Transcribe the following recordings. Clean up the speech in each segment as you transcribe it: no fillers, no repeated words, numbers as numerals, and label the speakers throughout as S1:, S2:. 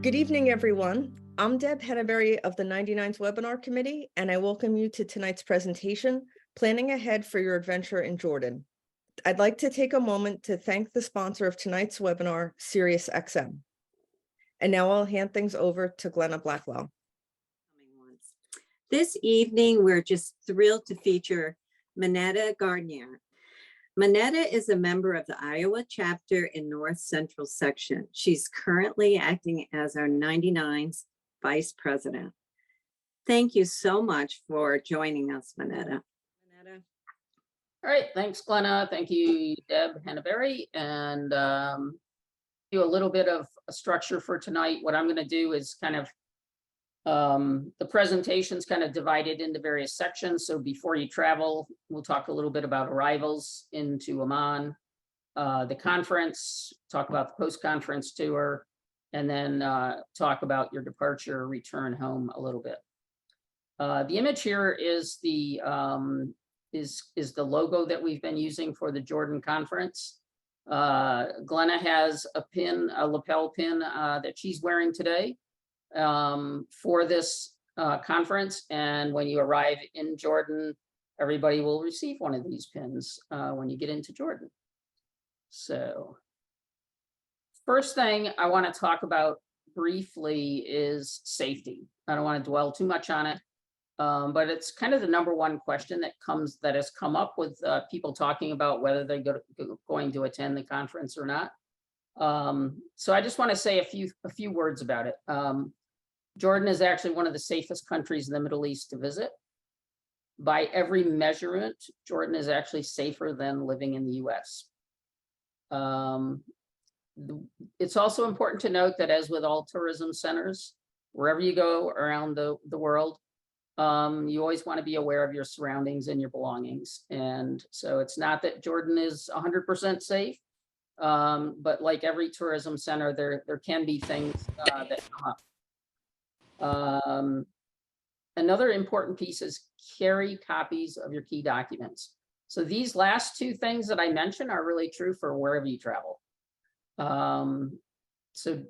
S1: Good evening, everyone. I'm Deb Henneberry of the 99's Webinar Committee, and I welcome you to tonight's presentation, Planning Ahead for Your Adventure in Jordan. I'd like to take a moment to thank the sponsor of tonight's webinar, SiriusXM. And now I'll hand things over to Glenna Blackwell.
S2: This evening, we're just thrilled to feature Minnetta Gardinier. Minnetta is a member of the Iowa chapter in North Central Section. She's currently acting as our 99's Vice President. Thank you so much for joining us, Minnetta.
S3: All right, thanks, Glenna. Thank you, Deb Henneberry. And do a little bit of a structure for tonight. What I'm going to do is kind of the presentation's kind of divided into various sections. So before you travel, we'll talk a little bit about arrivals into Amman, the conference, talk about the post-conference tour, and then talk about your departure, return home a little bit. The image here is the logo that we've been using for the Jordan conference. Glenna has a pin, a lapel pin that she's wearing today for this conference. And when you arrive in Jordan, everybody will receive one of these pins when you get into Jordan. So first thing I want to talk about briefly is safety. I don't want to dwell too much on it, but it's kind of the number one question that has come up with people talking about whether they're going to attend the conference or not. So I just want to say a few words about it. Jordan is actually one of the safest countries in the Middle East to visit. By every measurement, Jordan is actually safer than living in the US. It's also important to note that, as with all tourism centers, wherever you go around the world, you always want to be aware of your surroundings and your belongings. And so it's not that Jordan is 100% safe, but like every tourism center, there can be things that come up. Another important piece is carry copies of your key documents. So these last two things that I mentioned are really true for wherever you travel. So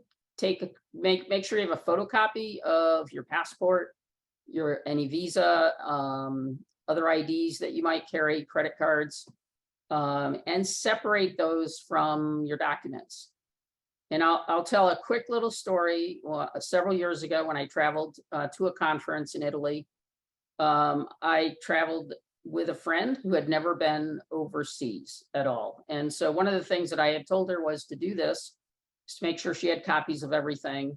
S3: make sure you have a photocopy of your passport, any visa, other IDs that you might carry, credit cards, and separate those from your documents. And I'll tell a quick little story. Several years ago, when I traveled to a conference in Italy, I traveled with a friend who had never been overseas at all. And so one of the things that I had told her was to do this, is to make sure she had copies of everything.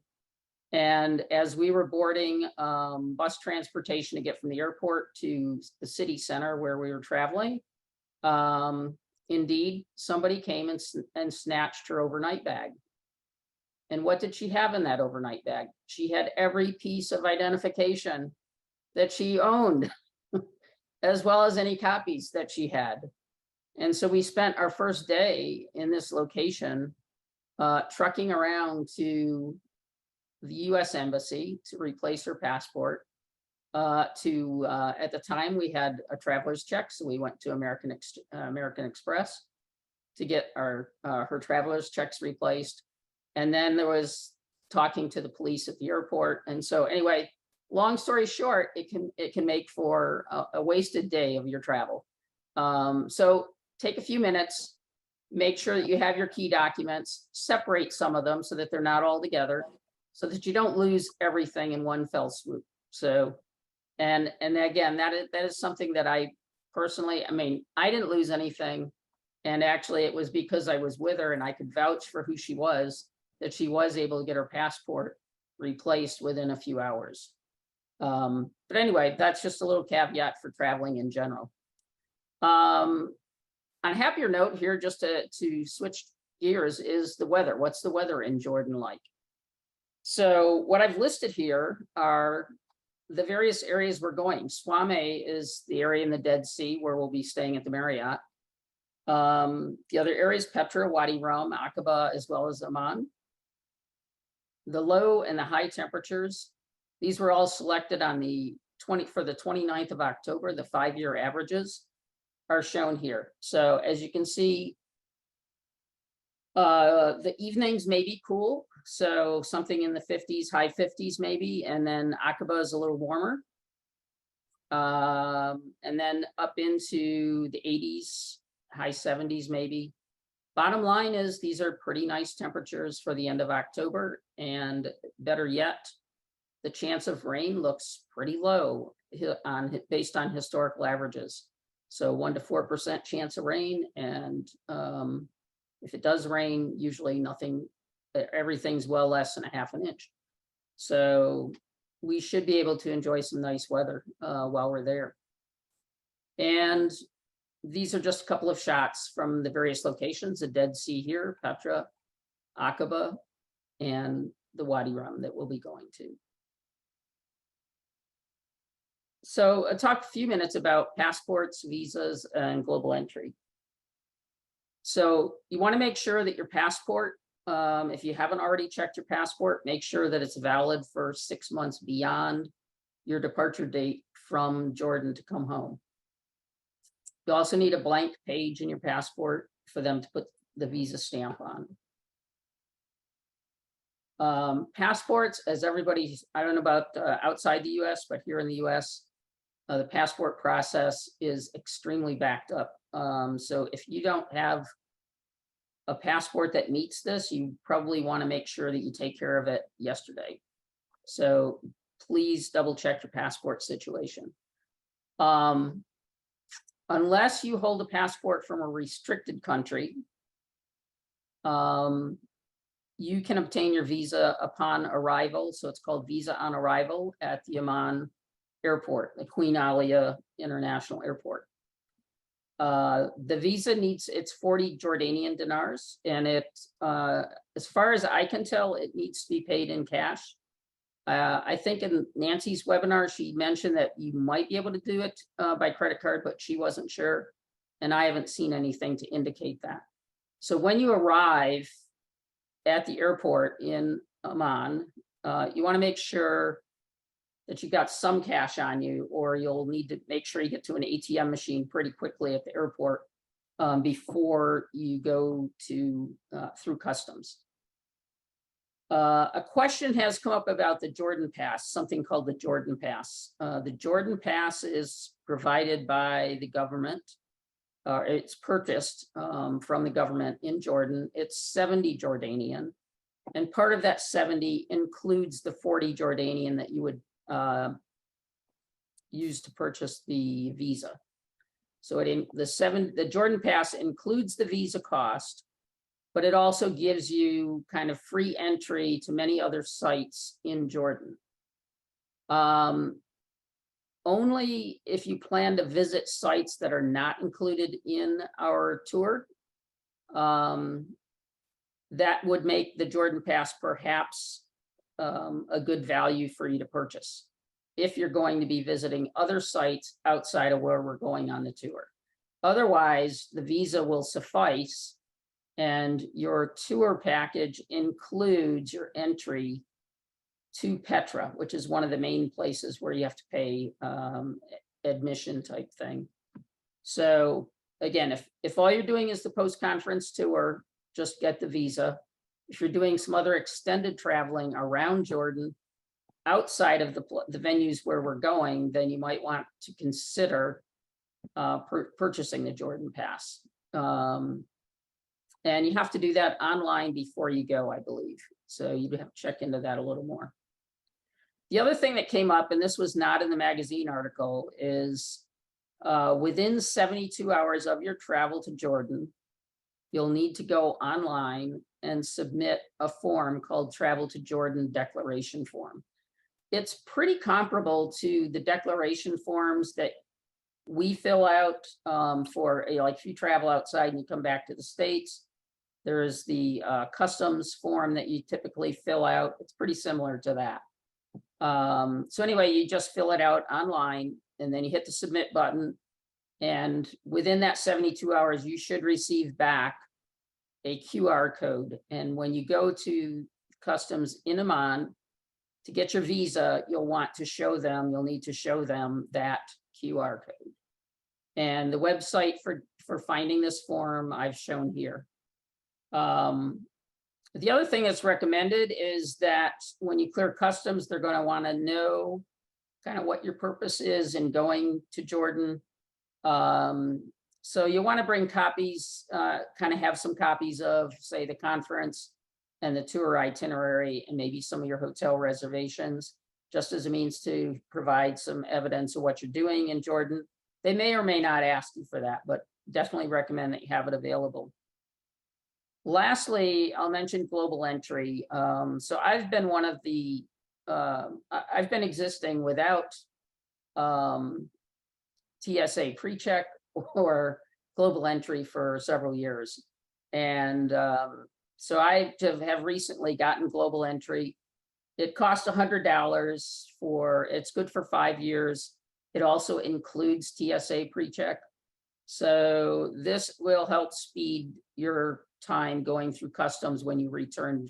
S3: And as we were boarding bus transportation to get from the airport to the city center where we were traveling, indeed, somebody came and snatched her overnight bag. And what did she have in that overnight bag? She had every piece of identification that she owned, as well as any copies that she had. And so we spent our first day in this location trucking around to the US Embassy to replace her passport. At the time, we had a traveler's check, so we went to American Express to get her traveler's checks replaced. And then there was talking to the police at the airport. And so anyway, long story short, it can make for a wasted day of your travel. So take a few minutes, make sure that you have your key documents, separate some of them so that they're not all together, so that you don't lose everything in one fell swoop. So, and again, that is something that I personally, I didn't lose anything. And actually it was because I was with her and I could vouch for who she was, that she was able to get her passport replaced within a few hours. But anyway, that's just a little caveat for traveling in general. On a happier note here, just to switch gears, is the weather. What's the weather in Jordan like? So what I've listed here are the various areas we're going. Swameh is the area in the Dead Sea where we'll be staying at the Marriott. The other areas, Petra, Wadi Rum, Aqaba, as well as Amman. The low and the high temperatures, these were all selected on for the 29th of October. The 5-year averages are shown here. So as you can see, the evenings may be cool. so something in the 50s, high 50s maybe, and then Aqaba is a little warmer. And then up into the 80s, high 70s maybe. Bottom line is these are pretty nice temperatures for the end of October, and better yet, the chance of rain looks pretty low based on historical averages. So 1 to 4% chance of rain, and if it does rain, usually everything's well less than a half an inch. So we should be able to enjoy some nice weather while we're there. And these are just a couple of shots from the various locations: the Dead Sea here, Petra, Aqaba, and the Wadi Rum that we'll be going to. So I'll talk a few minutes about passports, visas, and global entry. So you want to make sure that your passport, if you haven't already checked your passport, make sure that it's valid for 6 months beyond your departure date from Jordan to come home. You also need a blank page in your passport for them to put the visa stamp on. Passports, as everybody, I don't know about outside the US, but here in the US, the passport process is extremely backed up. So if you don't have a passport that meets this, you probably want to make sure that you take care of it yesterday. So please double check your passport situation. Unless you hold a passport from a restricted country, you can obtain your visa upon arrival. So it's called visa on arrival at the Amman airport, the Queen Alia International Airport. The visa it's 40 Jordanian dinars, and as far as I can tell, it needs to be paid in cash. I think in Nancy's webinar, she mentioned that you might be able to do it by credit card, but she wasn't sure. And I haven't seen anything to indicate that. So when you arrive at the airport in Amman, you want to make sure that you got some cash on you, or you'll need to make sure you get to an ATM machine pretty quickly at the airport before you go through customs. A question has come up about the Jordan Pass, something called the Jordan Pass. The Jordan Pass is provided by the government. It's purchased from the government in Jordan. It's 70 Jordanian. And part of that 70 includes the 40 Jordanian that you would use to purchase the visa. So the Jordan Pass includes the visa cost, but it also gives you kind of free entry to many other sites in Jordan. Only if you plan to visit sites that are not included in our tour, that would make the Jordan Pass perhaps a good value for you to purchase if you're going to be visiting other sites outside of where we're going on the tour. Otherwise, the visa will suffice, and your tour package includes your entry to Petra, which is one of the main places where you have to pay admission type thing. So again, if all you're doing is the post-conference tour, just get the visa. If you're doing some other extended traveling around Jordan, outside of the venues where we're going, then you might want to consider purchasing the Jordan Pass. And you have to do that online before you go, I believe. So you have to check into that a little more. The other thing that came up, and this was not in the magazine article, is within 72 hours of your travel to Jordan, you'll need to go online and submit a form called Travel to Jordan Declaration Form. It's pretty comparable to the declaration forms that we fill out for, like if you travel outside and you come back to the States, there's the customs form that you typically fill out. It's pretty similar to that. So anyway, you just fill it out online and then you hit the submit button. And within that 72 hours, you should receive back a QR code. And when you go to customs in Amman to get your visa, you'll need to show them that QR code. And the website for finding this form I've shown here. The other thing that's recommended is that when you clear customs, they're going to want to know kind of what your purpose is in going to Jordan. So you want to bring copies, kind of have some copies of, say, the conference and the tour itinerary, and maybe some of your hotel reservations, just as a means to provide some evidence of what you're doing in Jordan. They may or may not ask you for that, but definitely recommend that you have it available. Lastly, I'll mention global entry. So I've been one of the, I've been existing without TSA pre-check or global entry for several years. And so I have recently gotten global entry. It costs $100 for, it's good for 5 years. It also includes TSA pre-check. So this will help speed your time going through customs when you return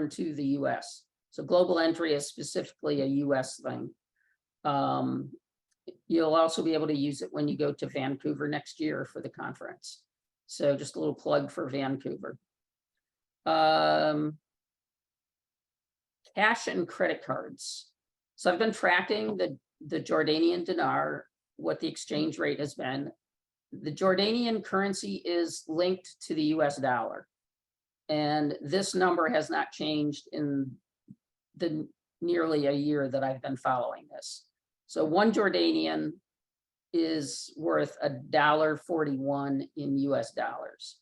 S3: to the US. So global entry is specifically a US thing. You'll also be able to use it when you go to Vancouver next year for the conference. So just a little plug for Vancouver. Cash and credit cards. So I've been tracking the Jordanian dinar, what the exchange rate has been. The Jordanian currency is linked to the US dollar. And this number has not changed in the nearly a year that I've been following this. So 1 Jordanian is worth $1.41 in US dollars.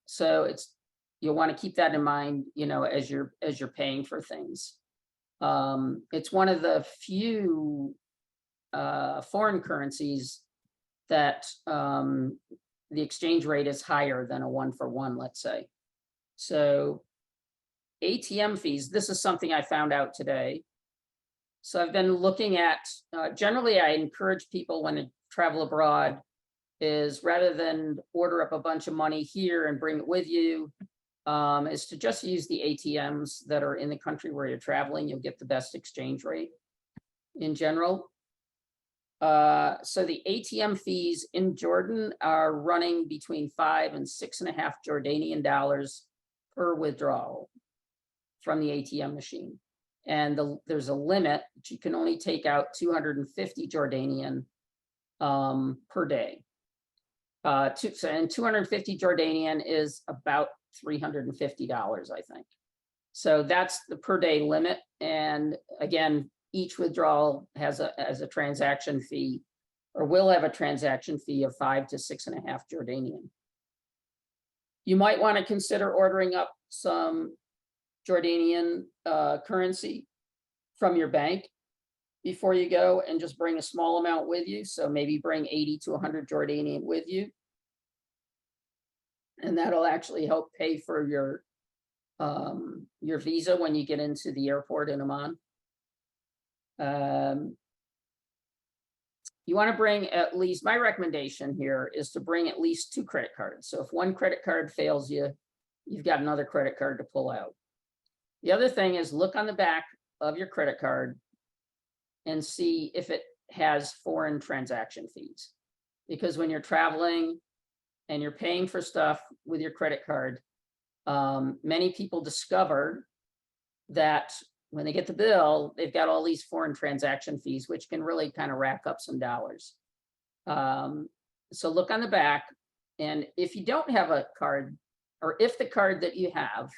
S3: So you'll want to keep that in mind, you know, as you're paying for things. It's one of the few foreign currencies that the exchange rate is higher than a 1-for-1, let's say. So ATM fees, this is something I found out today. So I've been looking at, generally I encourage people when they travel abroad is rather than order up a bunch of money here and bring it with you, is to just use the ATMs that are in the country where you're traveling. You'll get the best exchange rate in general. So the ATM fees in Jordan are running between 5 and 6.5 Jordanian dollars per withdrawal from the ATM machine. And there's a limit that you can only take out 250 Jordanian per day. And 250 Jordanian is about $350, I think. So that's the per day limit. And again, each withdrawal has a transaction fee, or will have a transaction fee of 5 to 6.5 Jordanian. You might want to consider ordering up some Jordanian currency from your bank before you go, and just bring a small amount with you. So maybe bring 80 to 100 Jordanian with you. And that'll actually help pay for your visa when you get into the airport in Amman. You want to bring at least, my recommendation here is to bring at least 2 credit cards. So if one credit card fails you, you've got another credit card to pull out. The other thing is look on the back of your credit card and see if it has foreign transaction fees. Because when you're traveling and you're paying for stuff with your credit card, many people discover that when they get the bill, they've got all these foreign transaction fees, which can really kind of rack up some dollars. So look on the back, and if you don't have a card, or if the card that you have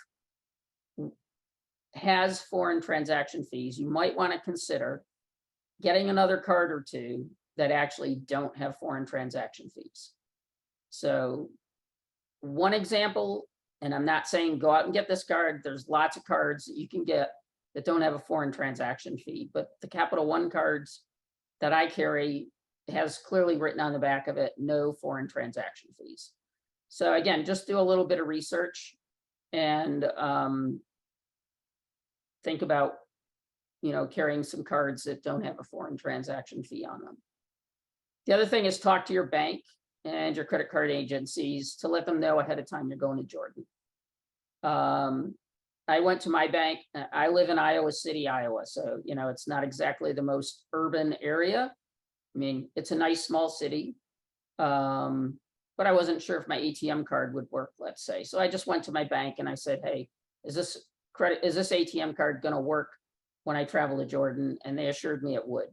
S3: has foreign transaction fees, you might want to consider getting another card or 2 that actually don't have foreign transaction fees. So one example, and I'm not saying go out and get this card, there's lots of cards that you can get that don't have a foreign transaction fee, but the Capital One cards that I carry has clearly written on the back of it, no foreign transaction fees. So again, just do a little bit of research and think about, you know, carrying some cards that don't have a foreign transaction fee on them. The other thing is talk to your bank and your credit card agencies to let them know ahead of time you're going to Jordan. I went to my bank. I live in Iowa City, Iowa. So, you know, it's not exactly the most urban area. I mean, it's a nice small city. but I wasn't sure if my ATM card would work, let's say. So I just went to my bank and I said, hey, is this ATM card going to work when I travel to Jordan? And they assured me it would.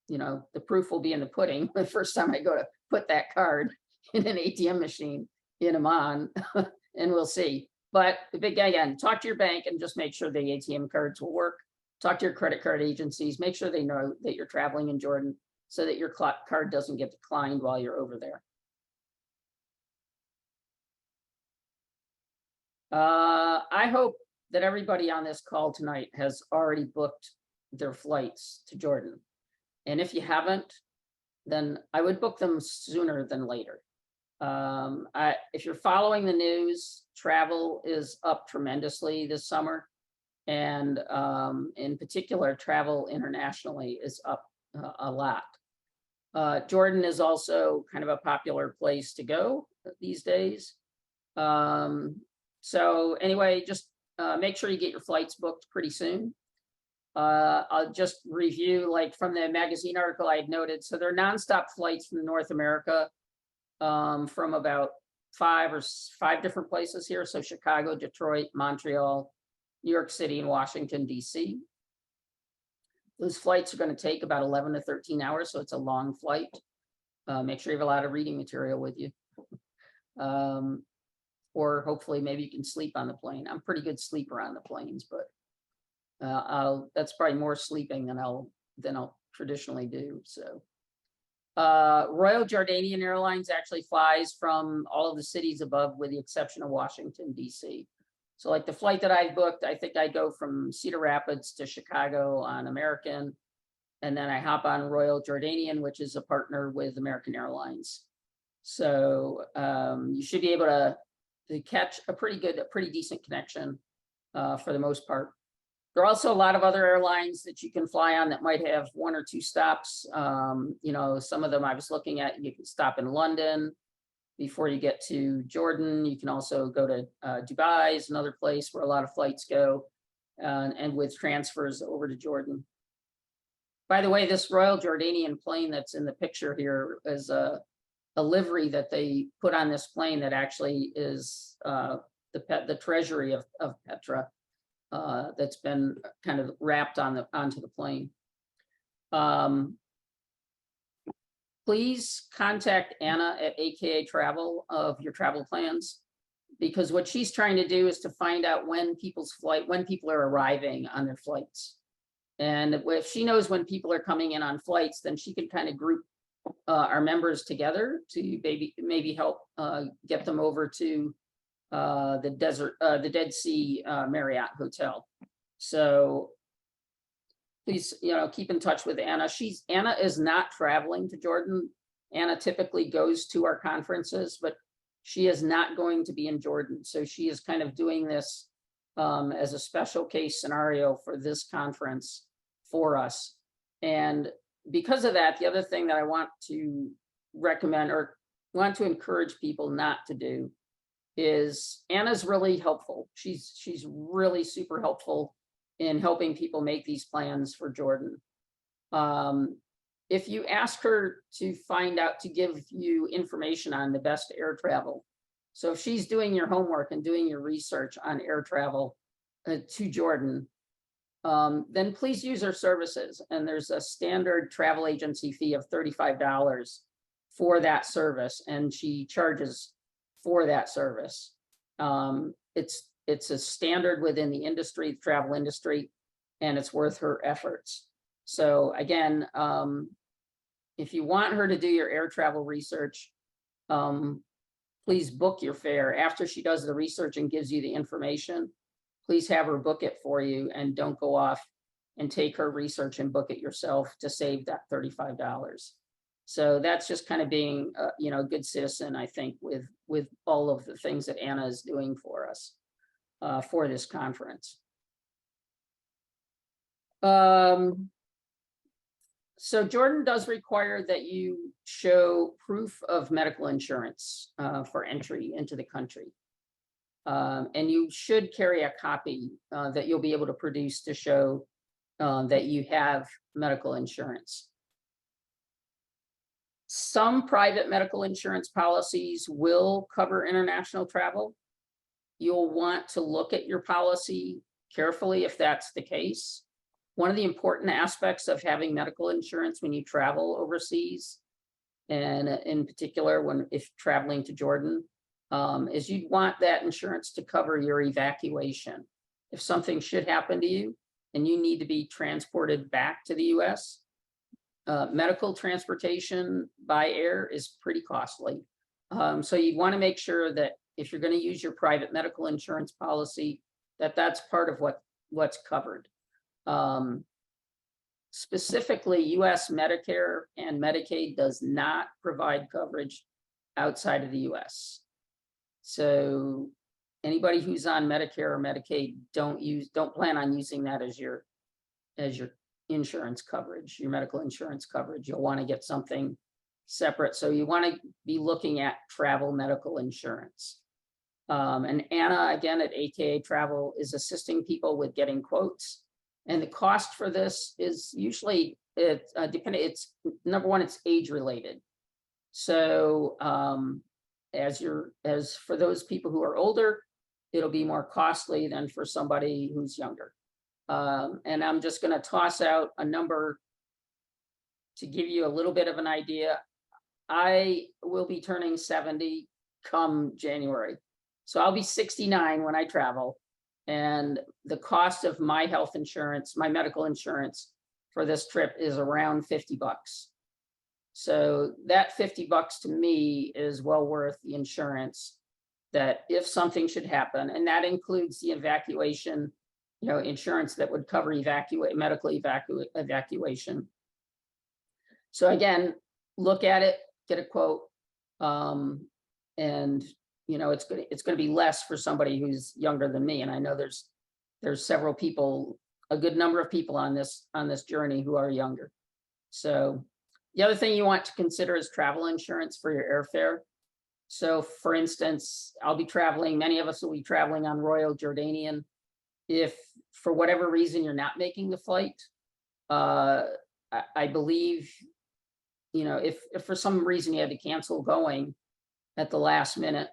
S3: You know, the proof will be in the pudding. The first time I go to put that card in an ATM machine in Amman, and we'll see. But the big guy, again, talk to your bank and just make sure the ATM cards will work. Talk to your credit card agencies, make sure they know that you're traveling in Jordan so that your card doesn't get declined while you're over there. I hope that everybody on this call tonight has already booked their flights to Jordan. And if you haven't, then I would book them sooner than later. If you're following the news, travel is up tremendously this summer. And in particular, travel internationally is up a lot. Jordan is also kind of a popular place to go these days. So anyway, just make sure you get your flights booked pretty soon. I'll just review, like from the magazine article I had noted. So there are nonstop flights from North America from about five different places here. So Chicago, Detroit, Montreal, New York City, and Washington, D.C. Those flights are going to take about 11 to 13 hours. So it's a long flight. Make sure you have a lot of reading material with you. Or hopefully maybe you can sleep on the plane. I'm a pretty good sleeper on the planes, but that's probably more sleeping than I'll traditionally do. So Royal Jordanian Airlines actually flies from all of the cities above, with the exception of Washington, D.C. So like the flight that I booked, I think I go from Cedar Rapids to Chicago on American, and then I hop on Royal Jordanian, which is a partner with American Airlines. So you should be able to catch a pretty decent connection for the most part. There are also a lot of other airlines that you can fly on that might have one or two stops. You know, some of them I was looking at, you can stop in London before you get to Jordan. You can also go to Dubai is another place where a lot of flights go, and with transfers over to Jordan. By the way, this Royal Jordanian plane that's in the picture here is a livery that they put on this plane that actually is the treasury of Petra. That's been kind of wrapped onto the plane. Please contact Anna at AKA Travel of your travel plans, because what she's trying to do is to find out when people are arriving on their flights. And if she knows when people are coming in on flights, then she can kind of group our members together to maybe help get them over to the Dead Sea Marriott Hotel. So please, keep in touch with Anna. Anna is not traveling to Jordan. Anna typically goes to our conferences, but she is not going to be in Jordan. So she is kind of doing this as a special case scenario for this conference for us. And because of that, the other thing that I want to recommend or want to encourage people not to do is Anna's really helpful. She's really super helpful in helping people make these plans for Jordan. If you ask her to give you information on the best air travel, so if she's doing your homework and doing your research on air travel to Jordan, then please use her services. And there's a standard travel agency fee of $35 for that service, and she charges for that service. It's a standard within the industry, the travel industry, and it's worth her efforts. So again, if you want her to do your air travel research, please book your fare. After she does the research and gives you the information, please have her book it for you, and don't go off and take her research and book it yourself to save that $35. So that's just kind of being, a good citizen, I think, with all of the things that Anna is doing for us for this conference. So Jordan does require that you show proof of medical insurance for entry into the country. And you should carry a copy that you'll be able to produce to show that you have medical insurance. Some private medical insurance policies will cover international travel. You'll want to look at your policy carefully if that's the case. One of the important aspects of having medical insurance when you travel overseas, and in particular if traveling to Jordan, is you'd want that insurance to cover your evacuation. If something should happen to you and you need to be transported back to the US, medical transportation by air is pretty costly. So you want to make sure that if you're going to use your private medical insurance policy, that's part of what's covered. Specifically, US Medicare and Medicaid does not provide coverage outside of the US. So anybody who's on Medicare or Medicaid, don't plan on using that as your insurance coverage, your medical insurance coverage. You'll want to get something separate. So you want to be looking at travel medical insurance. And Anna, again, at AKA Travel, is assisting people with getting quotes. And the cost for this is usually, it's number one, it's age related. So as for those people who are older, it'll be more costly than for somebody who's younger. And I'm just going to toss out a number to give you a little bit of an idea. I will be turning 70 come January. So I'll be 69 when I travel. And the cost of my health insurance, my medical insurance for this trip is around $50. So that $50 to me is well worth the insurance, that if something should happen, and that includes the evacuation, insurance that would cover medical evacuation. So again, look at it, get a quote, and it's going to be less for somebody who's younger than me. And I know there's several people, a good number of people on this journey who are younger. So the other thing you want to consider is travel insurance for your airfare. So for instance, many of us will be traveling on Royal Jordanian. If for whatever reason you're not making the flight, I believe, if for some reason you had to cancel going at the last minute,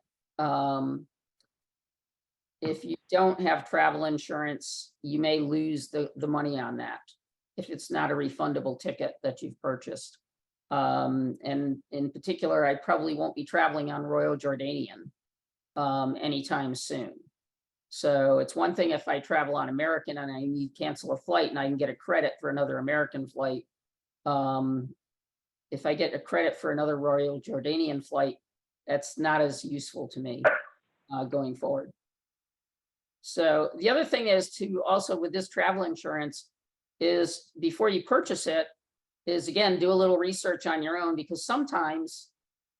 S3: if you don't have travel insurance, you may lose the money on that if it's not a refundable ticket that you've purchased. And in particular, I probably won't be traveling on Royal Jordanian anytime soon. So it's one thing if I travel on American and I need to cancel a flight and I can get a credit for another American flight. If I get a credit for another Royal Jordanian flight, that's not as useful to me going forward. So the other thing is to also with this travel insurance is before you purchase it is again, do a little research on your own, because sometimes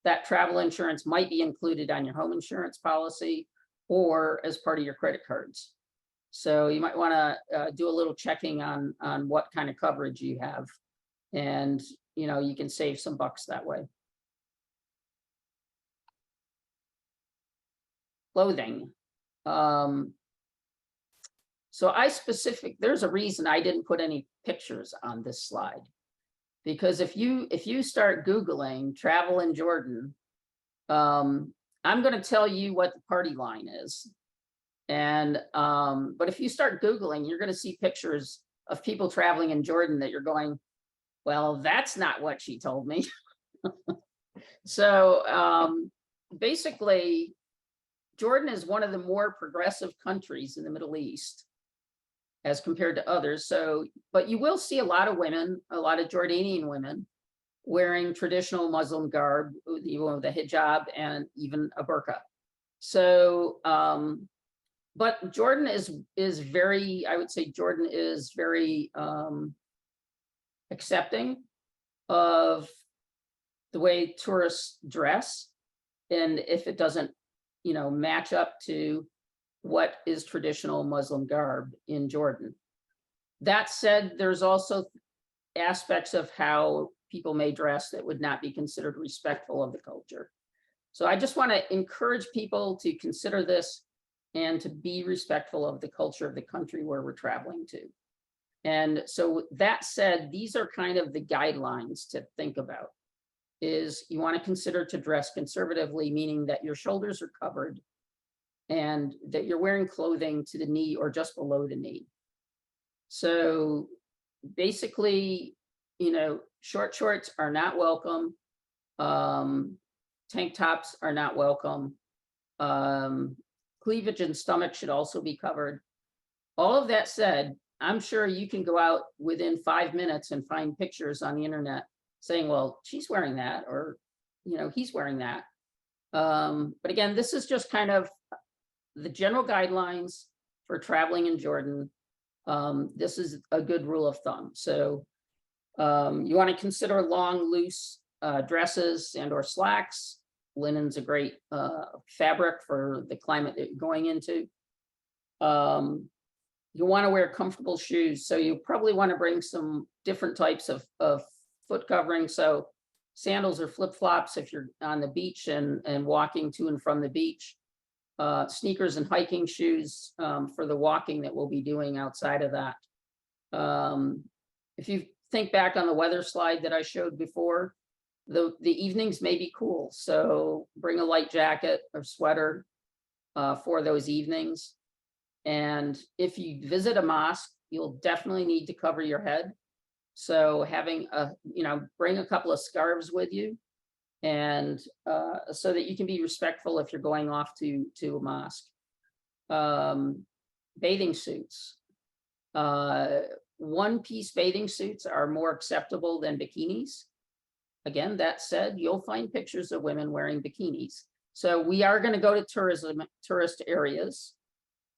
S3: that travel insurance might be included on your home insurance policy or as part of your credit cards. So you might want to do a little checking on what kind of coverage you have, and you can save some bucks that way. Clothing. So there's a reason I didn't put any pictures on this slide, because if you start Googling travel in Jordan, I'm going to tell you what the party line is. And, but if you start Googling, you're going to see pictures of people traveling in Jordan that you're going, well, that's not what she told me. So basically, Jordan is one of the more progressive countries in the Middle East as compared to others. So, but you will see a lot of women, a lot of Jordanian women wearing traditional Muslim garb, the hijab and even a burqa. So, but Jordan is very, I would say Jordan is very accepting of the way tourists dress. And if it doesn't, match up to what is traditional Muslim garb in Jordan. That said, there's also aspects of how people may dress that would not be considered respectful of the culture. So I just want to encourage people to consider this and to be respectful of the culture of the country where we're traveling to. And so that said, these are kind of the guidelines to think about. is you want to consider to dress conservatively, meaning that your shoulders are covered and that you're wearing clothing to the knee or just below the knee. So basically, short shorts are not welcome. Tank tops are not welcome. Cleavage and stomach should also be covered. All of that said, I'm sure you can go out within 5 minutes and find pictures on the internet saying, well, she's wearing that, or, he's wearing that. But again, this is just kind of the general guidelines for traveling in Jordan. This is a good rule of thumb. So you want to consider long, loose dresses and or slacks. Linen's a great fabric for the climate that you're going into. You want to wear comfortable shoes. So you probably want to bring some different types of foot covering. So sandals or flip-flops if you're on the beach and walking to and from the beach. Sneakers and hiking shoes for the walking that we'll be doing outside of that. If you think back on the weather slide that I showed before, the evenings may be cool. So bring a light jacket or sweater for those evenings. And if you visit a mosque, you'll definitely need to cover your head. So having bring a couple of scarves with you, and so that you can be respectful if you're going off to a mosque. Bathing suits. One-piece bathing suits are more acceptable than bikinis. Again, that said, you'll find pictures of women wearing bikinis. So we are going to go to tourist areas,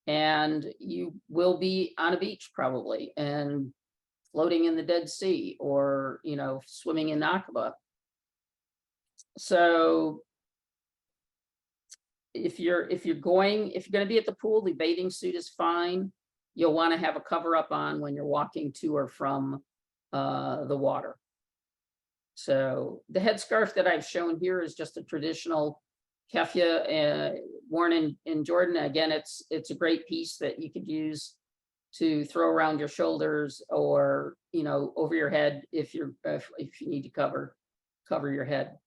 S3: and you will be on a beach probably, and floating in the Dead Sea, or swimming in Aqaba. So if you're going to be at the pool, the bathing suit is fine. You'll want to have a cover up on when you're walking to or from the water. So the headscarf that I've shown here is just a traditional keffiyeh worn in Jordan. Again, it's a great piece that you could use to throw around your shoulders, or over your head if you need to cover your head.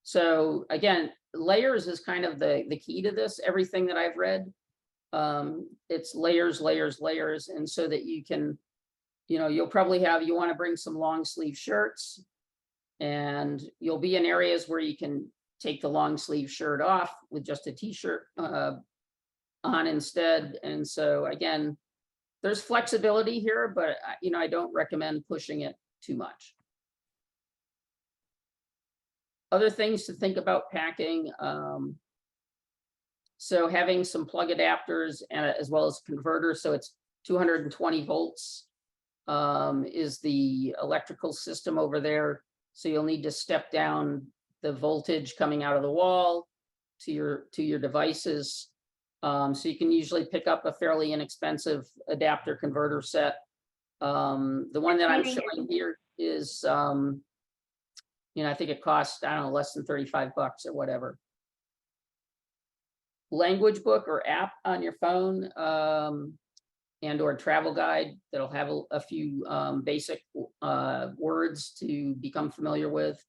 S3: So again, layers is kind of the key to this. Everything that I've read, it's layers, layers, layers. And so that you can, you'll probably you want to bring some long sleeve shirts, and you'll be in areas where you can take the long sleeve shirt off with just a t-shirt on instead. And so again, there's flexibility here, but I don't recommend pushing it too much. Other things to think about packing. So having some plug adapters as well as converters. So it's 220 volts is the electrical system over there. So you'll need to step down the voltage coming out of the wall to your devices. So you can usually pick up a fairly inexpensive adapter converter set. The one that I'm showing here is, I think it costs, I don't know, less than 35 bucks or whatever. Language book or app on your phone, and or travel guide that'll have a few basic words to become familiar with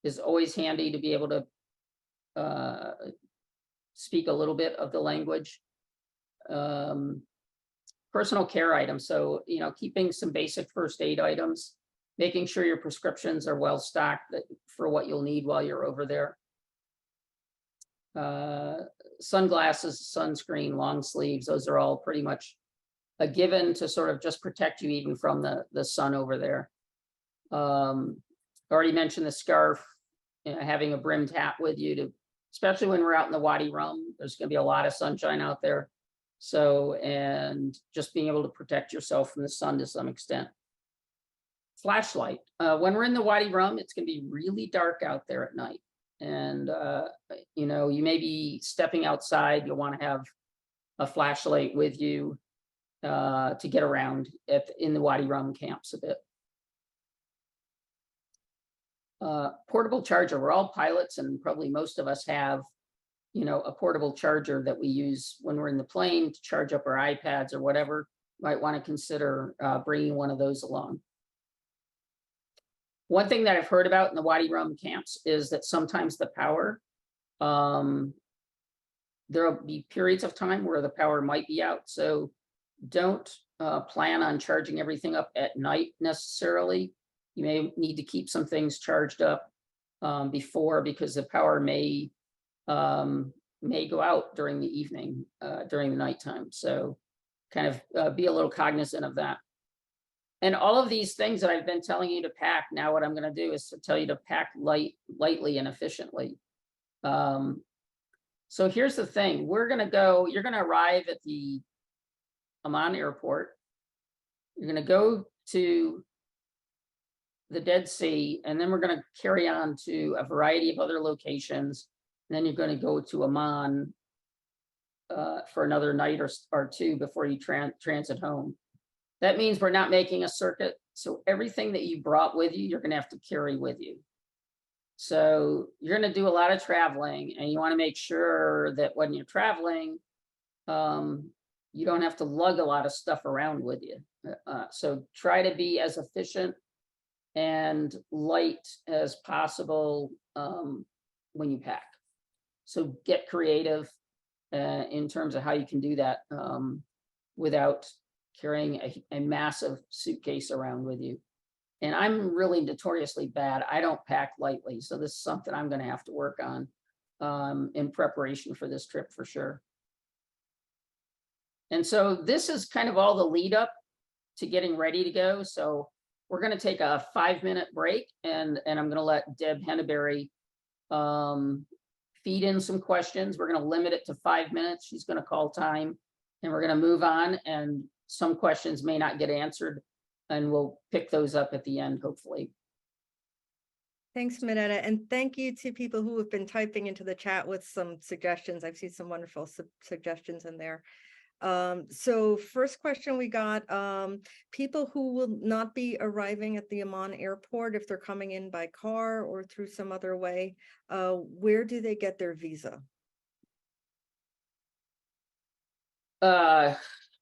S3: is always handy to be able to speak a little bit of the language. Personal care items. So, keeping some basic first aid items, making sure your prescriptions are well stocked for what you'll need while you're over there. Sunglasses, sunscreen, long sleeves, those are all pretty much a given to sort of just protect you even from the sun over there. Already mentioned the scarf, having a brimmed hat with you especially when we're out in the Wadi Rum, there's going to be a lot of sunshine out there. So, and just being able to protect yourself from the sun to some extent. Flashlight. When we're in the Wadi Rum, it's going to be really dark out there at night. And, you may be stepping outside. You'll want to have a flashlight with you to get around in the Wadi Rum camps a bit. Portable charger. We're all pilots, and probably most of us have, a portable charger that we use when we're in the plane to charge up our iPads or whatever. Might want to consider bringing one of those along. One thing that I've heard about in the Wadi Rum camps is that sometimes the power, there'll be periods of time where the power might be out. So don't plan on charging everything up at night necessarily. You may need to keep some things charged up before, because the power may go out during the evening, during the nighttime. So kind of be a little cognizant of that. And all of these things that I've been telling you to pack, now what I'm going to do is to tell you to pack lightly and efficiently. So here's the thing. You're going to arrive at the Amman airport. You're going to go to the Dead Sea, and then we're going to carry on to a variety of other locations. And then you're going to go to Amman for another night or two before you transit home. That means we're not making a circuit. So everything that you brought with you, you're going to have to carry with you. So you're going to do a lot of traveling, and you want to make sure that when you're traveling, you don't have to lug a lot of stuff around with you. So try to be as efficient and light as possible when you pack. So get creative in terms of how you can do that without carrying a massive suitcase around with you. And I'm really notoriously bad. I don't pack lightly. So this is something I'm going to have to work on in preparation for this trip for sure. And so this is kind of all the lead up to getting ready to go. So we're going to take a 5-minute break, and I'm going to let Deb Henneberry feed in some questions. We're going to limit it to 5 minutes. She's going to call time, and we're going to move on. And some questions may not get answered, and we'll pick those up at the end, hopefully.
S1: Thanks, Minnetta, and thank you to people who have been typing into the chat with some suggestions. I've seen some wonderful suggestions in there. So first question we got, people who will not be arriving at the Amman airport, if they're coming in by car or through some other way, where do they get their visa?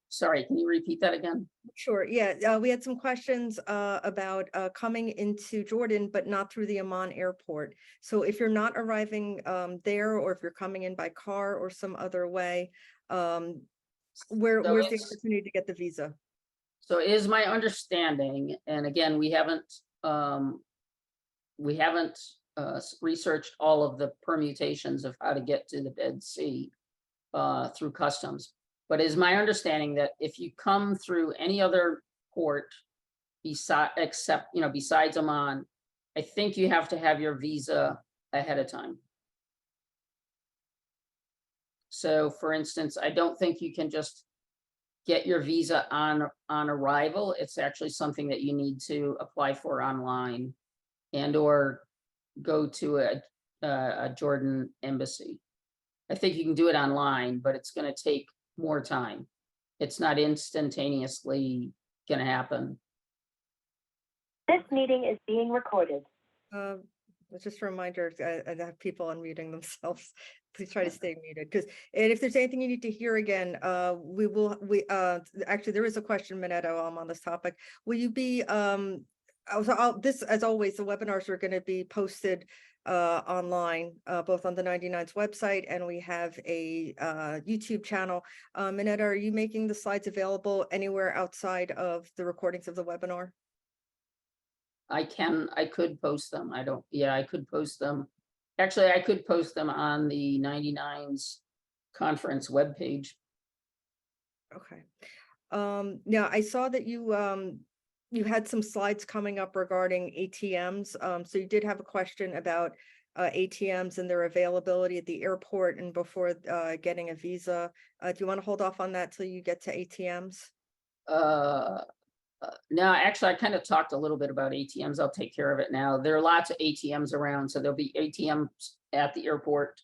S3: Sorry, can you repeat that again?
S1: Sure. Yeah, we had some questions about coming into Jordan, but not through the Amman airport. So if you're not arriving there, or if you're coming in by car or some other way, where's the opportunity to get the visa?
S3: So it is my understanding, and again, we haven't researched all of the permutations of how to get to the Dead Sea through customs. But it is my understanding that if you come through any other port besides Amman, I think you have to have your visa ahead of time. So for instance, I don't think you can just get your visa on arrival. It's actually something that you need to apply for online and or go to a Jordan embassy. I think you can do it online, but it's going to take more time. It's not instantaneously going to happen.
S4: This meeting is being recorded.
S1: Just a reminder, I have people unmuting themselves. Please try to stay muted, and if there's anything you need to hear again, actually there is a question, Minnetta, while I'm on this topic. Will you be this, as always, the webinars are going to be posted online, both on the 99's website, and we have a YouTube channel. Minnetta, are you making the slides available anywhere outside of the recordings of the webinar?
S3: I could post them. I could post them. Actually, I could post them on the 99's conference webpage.
S1: Okay. Now I saw that you had some slides coming up regarding ATMs. So you did have a question about ATMs and their availability at the airport and before getting a visa. Do you want to hold off on that till you get to ATMs?
S3: No, actually, I kind of talked a little bit about ATMs. I'll take care of it now. There are lots of ATMs around, so there'll be ATMs at the airport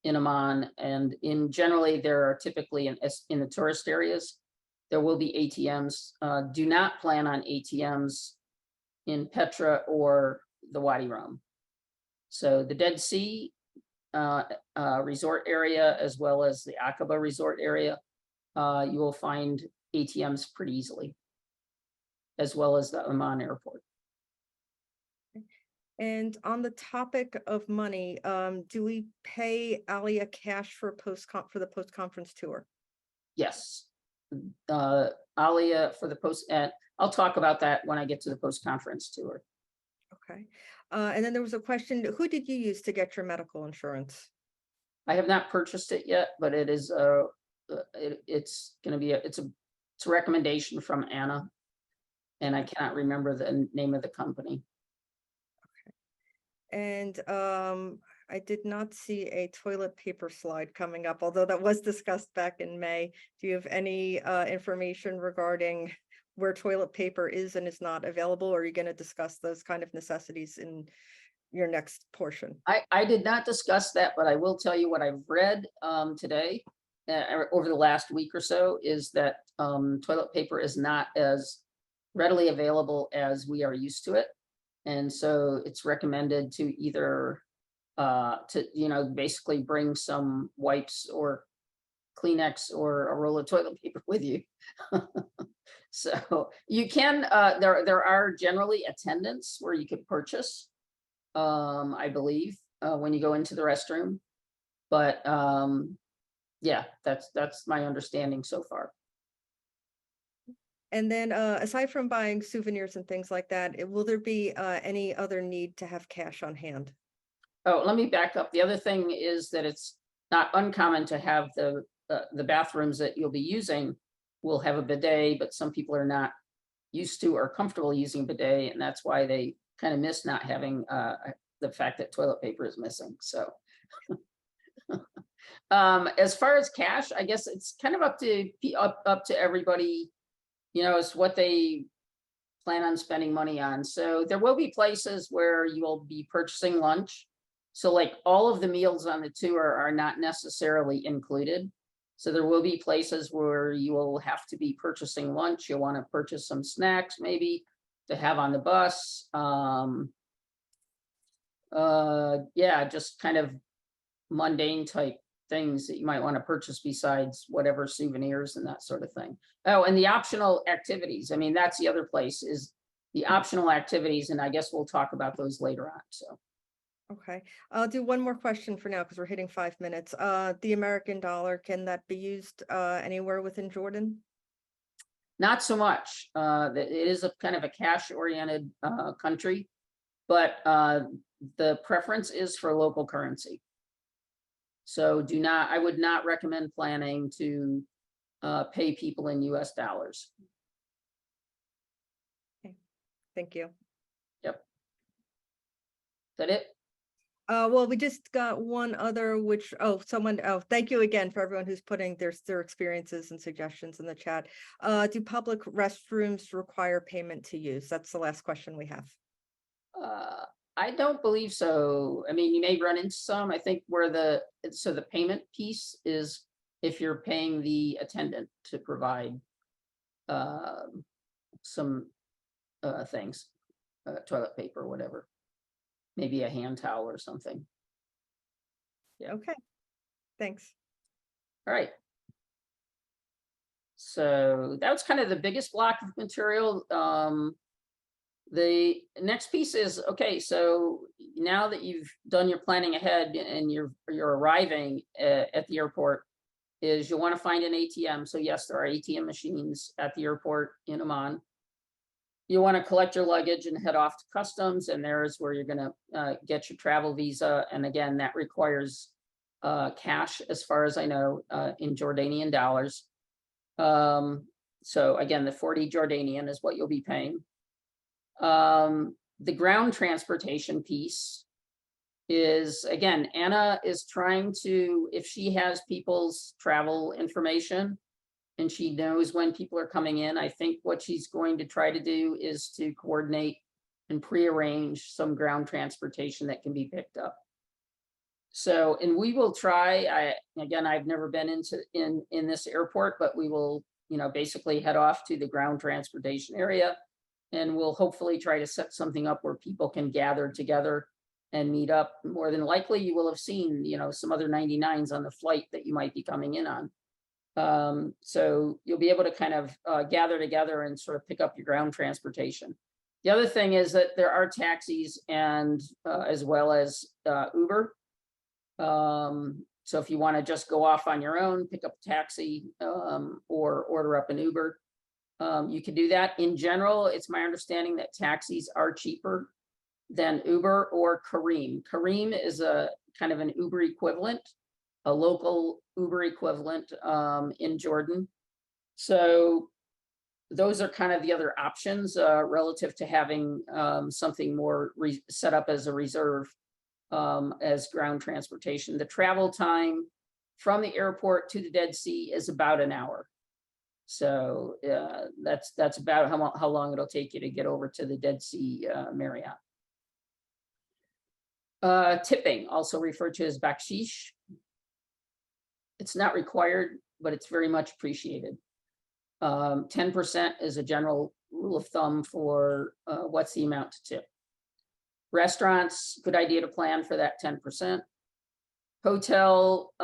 S3: in Amman, and generally there are typically in the tourist areas. There will be ATMs. Do not plan on ATMs in Petra or the Wadi Rum. So the Dead Sea resort area, as well as the Aqaba resort area, you will find ATMs pretty easily, as well as the Amman airport.
S1: And on the topic of money, do we pay Alia cash for the post-conference tour?
S3: Yes. Alia for the post, and I'll talk about that when I get to the post-conference tour.
S1: Okay. And then there was a question, who did you use to get your medical insurance?
S3: I have not purchased it yet, but it is, it's gonna be, it's a recommendation from Anna. And I cannot remember the name of the company.
S1: And I did not see a toilet paper slide coming up, although that was discussed back in May. Do you have any information regarding where toilet paper is and is not available? Or are you going to discuss those kind of necessities in your next portion?
S3: I did not discuss that, but I will tell you what I've read today, over the last week or so, is that toilet paper is not as readily available as we are used to it. And so it's recommended to either basically bring some wipes or Kleenex or a roll of toilet paper with you. So you can, there are generally attendants where you could purchase, I believe, when you go into the restroom. But yeah, that's my understanding so far.
S1: And then aside from buying souvenirs and things like that, will there be any other need to have cash on hand?
S3: Oh, let me back up. The other thing is that it's not uncommon to have the bathrooms that you'll be using will have a bidet, but some people are not used to or comfortable using bidet, and that's why they kind of miss not having the fact that toilet paper is missing. So as far as cash, I guess it's kind of up to everybody. It's what they plan on spending money on. So there will be places where you will be purchasing lunch. So like all of the meals on the tour are not necessarily included. So there will be places where you will have to be purchasing lunch. You'll want to purchase some snacks maybe to have on the bus. Yeah, just kind of mundane type things that you might want to purchase besides whatever souvenirs and that sort of thing. Oh, and the optional activities. I mean, that's the other place, is the optional activities. And I guess we'll talk about those later on. So.
S1: Okay, I'll do one more question for now because we're hitting 5 minutes. The American dollar, can that be used anywhere within Jordan?
S3: Not so much. It is a kind of a cash-oriented country, but the preference is for local currency. So I would not recommend planning to pay people in US dollars.
S1: Okay. Thank you.
S3: Yep. Is that it?
S1: Well, we just got one other, thank you again for everyone who's putting their experiences and suggestions in the chat. Do public restrooms require payment to use? That's the last question we have.
S3: I don't believe so. I mean, you may run into some. I think where the payment piece is if you're paying the attendant to provide some things, toilet paper or whatever, maybe a hand towel or something. Yeah.
S1: Okay, thanks.
S3: All right. So that was kind of the biggest block of material. The next piece is, okay, so now that you've done your planning ahead and you're arriving at the airport, is you'll want to find an ATM. So yes, there are ATM machines at the airport in Amman. You want to collect your luggage and head off to customs, and there's where you're going to get your travel visa. And again, that requires cash, as far as I know, in Jordanian dollars. So again, the 40 Jordanian is what you'll be paying. The ground transportation piece is, again, Anna is trying to, if she has people's travel information and she knows when people are coming in, I think what she's going to try to do is to coordinate and prearrange some ground transportation that can be picked up. So, and we will try, again, I've never been in this airport, but we will, basically head off to the ground transportation area. And we'll hopefully try to set something up where people can gather together and meet up. More than likely, you will have seen, some other 99s on the flight that you might be coming in on. So you'll be able to kind of gather together and sort of pick up your ground transportation. The other thing is that there are taxis and as well as Uber. So if you want to just go off on your own, pick up a taxi or order up an Uber, you can do that. In general, it's my understanding that taxis are cheaper than Uber or Careem. Careem is a kind of an Uber equivalent, a local Uber equivalent in Jordan. So those are kind of the other options relative to having something more set up as a reserve as ground transportation. The travel time from the airport to the Dead Sea is about an hour. So that's about how long it'll take you to get over to the Dead Sea Marriott. Tipping, also referred to as bakshish. It's not required, but it's very much appreciated. 10% is a general rule of thumb for what's the amount to tip. Restaurants, good idea to plan for that 10%. Hotel,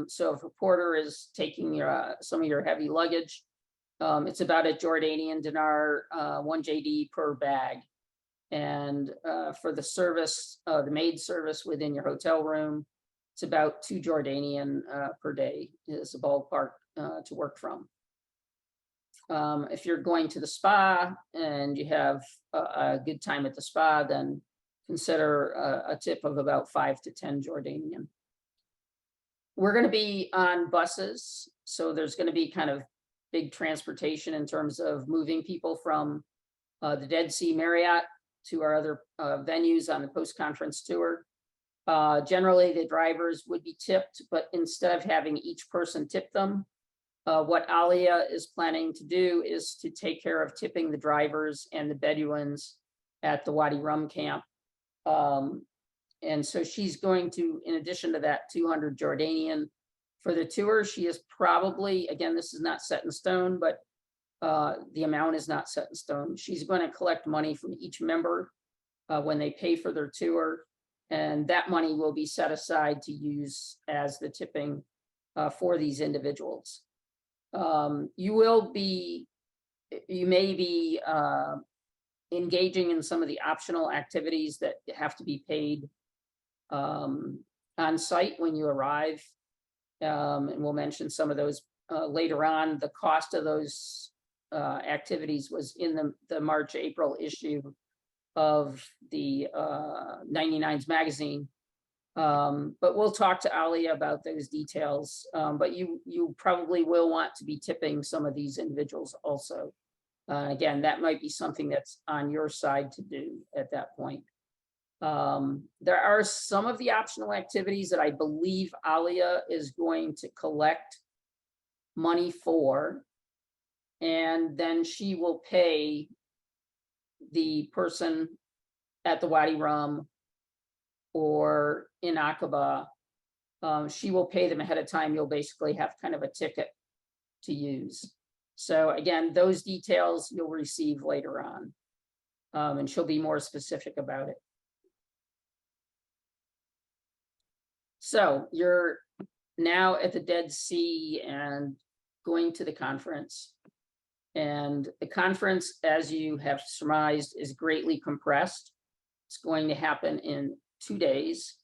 S3: so if a porter is taking your some of your heavy luggage, it's about a Jordanian dinar, 1 JD per bag. And for the service, the maid service within your hotel room, it's about 2 Jordanian per day is a ballpark to work from. If you're going to the spa and you have a good time at the spa, then consider a tip of about 5 to 10 Jordanian. We're going to be on buses, so there's going to be kind of big transportation in terms of moving people from the Dead Sea Marriott to our other venues on the post-conference tour. Generally, the drivers would be tipped, but instead of having each person tip them, what Alia is planning to do is to take care of tipping the drivers and the Bedouins at the Wadi Rum camp. And so she's going to, in addition to that 200 Jordanian for the tour, she is probably, again, this is not set in stone, but the amount is not set in stone. She's going to collect money from each member when they pay for their tour. And that money will be set aside to use as the tipping for these individuals. You may be engaging in some of the optional activities that have to be paid on site when you arrive. And we'll mention some of those later on. The cost of those activities was in the March-April issue of the 99s magazine. But we'll talk to Alia about those details. But you probably will want to be tipping some of these individuals also. Again, that might be something that's on your side to do at that point. There are some of the optional activities that I believe Alia is going to collect money for, and then she will pay the person at the Wadi Rum or in Aqaba. She will pay them ahead of time. You'll basically have kind of a ticket to use. So again, those details you'll receive later on, and she'll be more specific about it. So you're now at the Dead Sea and going to the conference. And the conference, as you have surmised, is greatly compressed. It's going to happen in 2 days.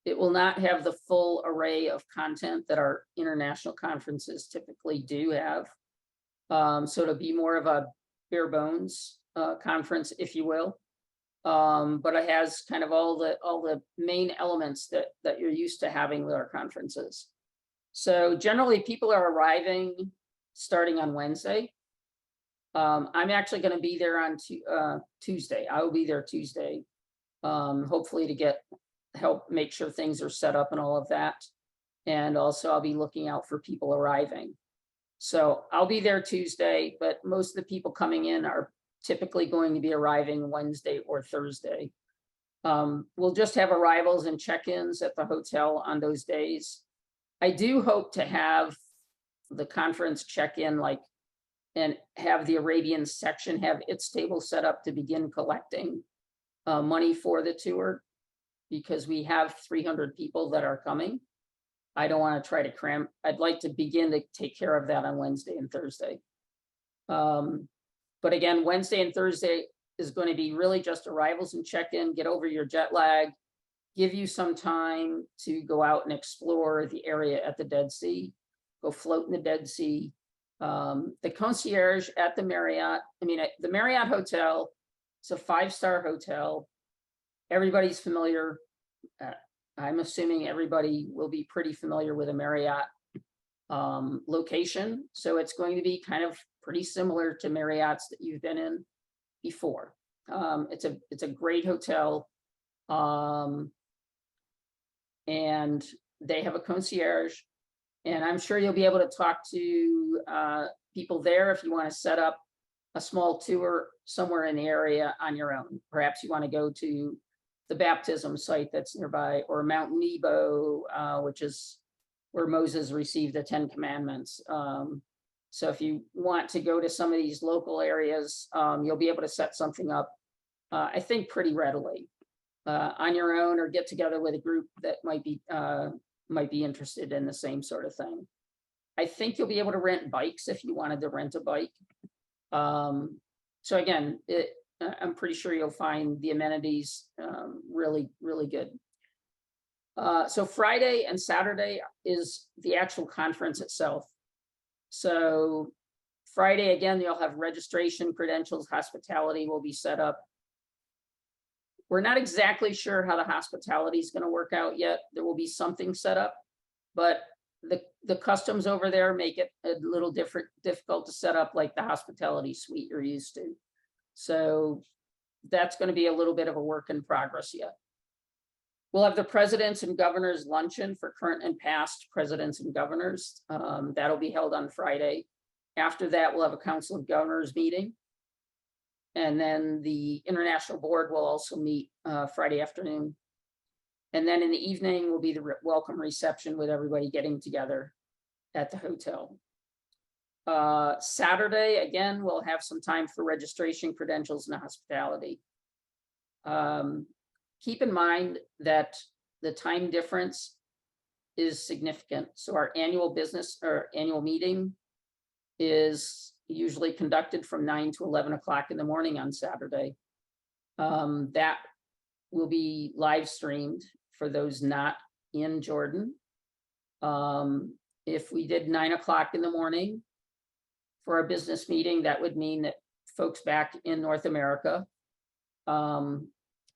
S3: It will not have the full array of content that our international conferences typically do have. So it'll be more of a bare bones conference, if you will. But it has kind of all the main elements that you're used to having with our conferences. So generally people are arriving starting on Wednesday. I'm actually going to be there on Tuesday. I will be there Tuesday, hopefully to help make sure things are set up and all of that. And also I'll be looking out for people arriving. So I'll be there Tuesday, but most of the people coming in are typically going to be arriving Wednesday or Thursday. We'll just have arrivals and check-ins at the hotel on those days. I do hope to have the conference check-in and have the Arabian section have its table set up to begin collecting money for the tour, because we have 300 people that are coming. I don't want to try to cram. I'd like to begin to take care of that on Wednesday and Thursday. But again, Wednesday and Thursday is going to be really just arrivals and check-in, get over your jet lag, give you some time to go out and explore the area at the Dead Sea, go float in the Dead Sea. The concierge at the Marriott, the Marriott Hotel, it's a 5-star hotel. Everybody's familiar. I'm assuming everybody will be pretty familiar with a Marriott location. So it's going to be kind of pretty similar to Marriott's that you've been in before. It's a great hotel. And they have a concierge, and I'm sure you'll be able to talk to people there if you want to set up a small tour somewhere in the area on your own. Perhaps you want to go to the baptism site that's nearby, or Mount Nebo, which is where Moses received the 10 Commandments. So if you want to go to some of these local areas, you'll be able to set something up, I think, pretty readily on your own, or get together with a group that might be interested in the same sort of thing. I think you'll be able to rent bikes if you wanted to rent a bike. So again, I'm pretty sure you'll find the amenities really, really good. So Friday and Saturday is the actual conference itself. So Friday, again, you'll have registration, credentials, hospitality will be set up. We're not exactly sure how the hospitality is going to work out yet. There will be something set up, but the customs over there make it a little difficult to set up like the hospitality suite you're used to. So that's going to be a little bit of a work in progress yet. We'll have the presidents and governors luncheon for current and past presidents and governors. That'll be held on Friday. After that, we'll have a council of governors meeting. And then the international board will also meet Friday afternoon. And then in the evening will be the welcome reception with everybody getting together at the hotel. Saturday, again, we'll have some time for registration, credentials, and hospitality. Keep in mind that the time difference is significant. So our annual annual meeting is usually conducted from 9 to 11 o'clock in the morning on Saturday. That will be live streamed for those not in Jordan. If we did 9 o'clock in the morning for a business meeting, that would mean that folks back in North America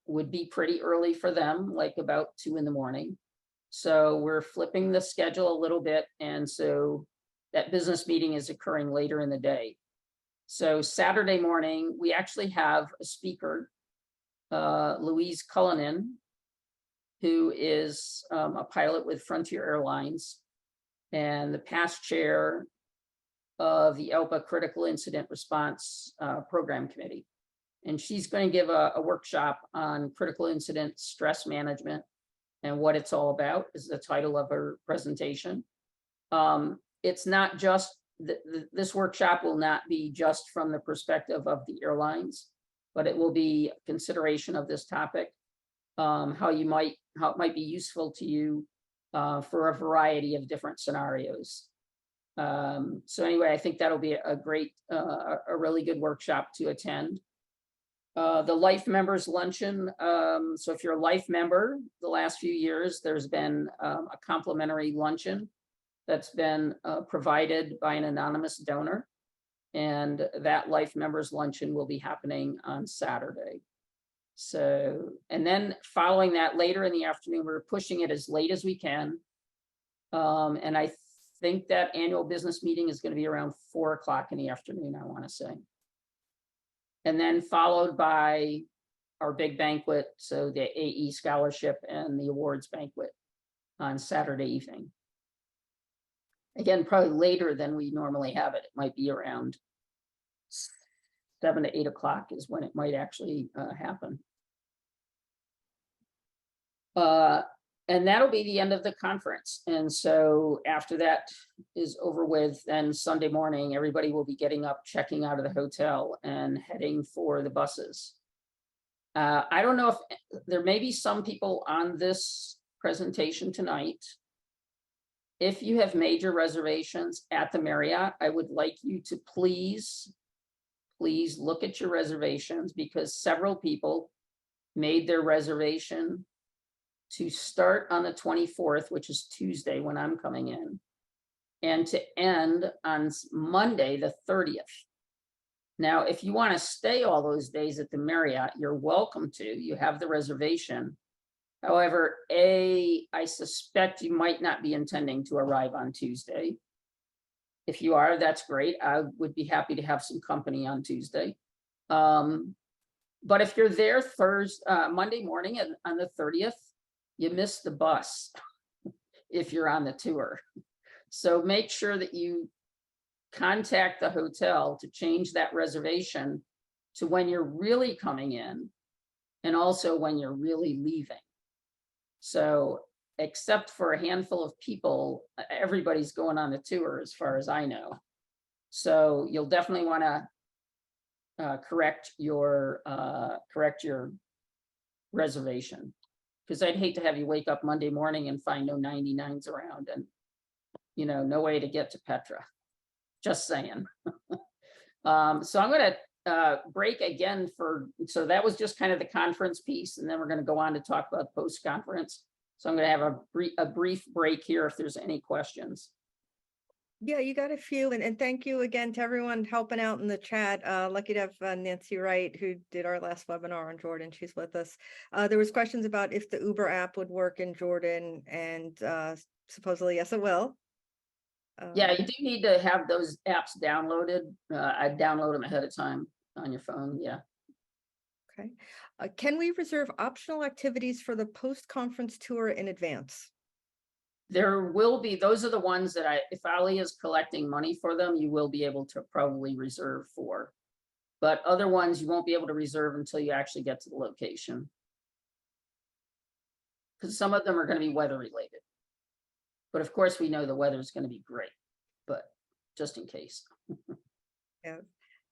S3: would be pretty early for them, like about 2 in the morning. So we're flipping the schedule a little bit. And so that business meeting is occurring later in the day. So Saturday morning, we actually have a speaker, Louise Cullinan, who is a pilot with Frontier Airlines and the past chair of the ELPA Critical Incident Response Program Committee. And she's going to give a workshop on critical incident stress management and what it's all about is the title of her presentation. It's not just, this workshop will not be just from the perspective of the airlines, but it will be consideration of this topic, how it might be useful to you for a variety of different scenarios. So anyway, I think that'll be a great, a really good workshop to attend. The Life Members Luncheon. So if you're a Life member, the last few years, there's been a complimentary luncheon that's been provided by an anonymous donor. And that Life Members Luncheon will be happening on Saturday. So, and then following that later in the afternoon, we're pushing it as late as we can. And I think that annual business meeting is going to be around 4 o'clock in the afternoon, I want to say. And then followed by our big banquet, so the AE Scholarship and the awards banquet on Saturday evening. Again, probably later than we normally have it. It might be around 7 to 8 o'clock is when it might actually happen. And that'll be the end of the conference. And so after that is over with, then Sunday morning, everybody will be getting up, checking out of the hotel and heading for the buses. I don't know if there may be some people on this presentation tonight. If you have major reservations at the Marriott, I would like you to please please look at your reservations, because several people made their reservation to start on the 24th, which is Tuesday when I'm coming in, and to end on Monday, the 30th. Now, if you want to stay all those days at the Marriott, you're welcome to. You have the reservation. However, I suspect you might not be intending to arrive on Tuesday. If you are, that's great. I would be happy to have some company on Tuesday. But if you're there Monday morning on the 30th, you missed the bus if you're on the tour. So make sure that you contact the hotel to change that reservation to when you're really coming in and also when you're really leaving. So except for a handful of people, everybody's going on the tour as far as I know. So you'll definitely want to correct your reservation, because I'd hate to have you wake up Monday morning and find no 99s around and, you know, no way to get to Petra. Just saying. So I'm going to break again so that was just kind of the conference piece, and then we're going to go on to talk about post-conference. So I'm going to have a brief break here if there's any questions.
S1: Yeah, you got a few, and thank you again to everyone helping out in the chat. Lucky to have Nancy Wright, who did our last webinar on Jordan. She's with us. There was questions about if the Uber app would work in Jordan, and supposedly yes, it will.
S3: Yeah, you do need to have those apps downloaded. I download them ahead of time on your phone. Yeah.
S1: Okay. Can we reserve optional activities for the post-conference tour in advance?
S3: There will be, those are the ones that if Ali is collecting money for them, you will be able to probably reserve for. But other ones you won't be able to reserve until you actually get to the location. Because some of them are going to be weather related. But of course, we know the weather is going to be great, but just in case.
S1: Yeah.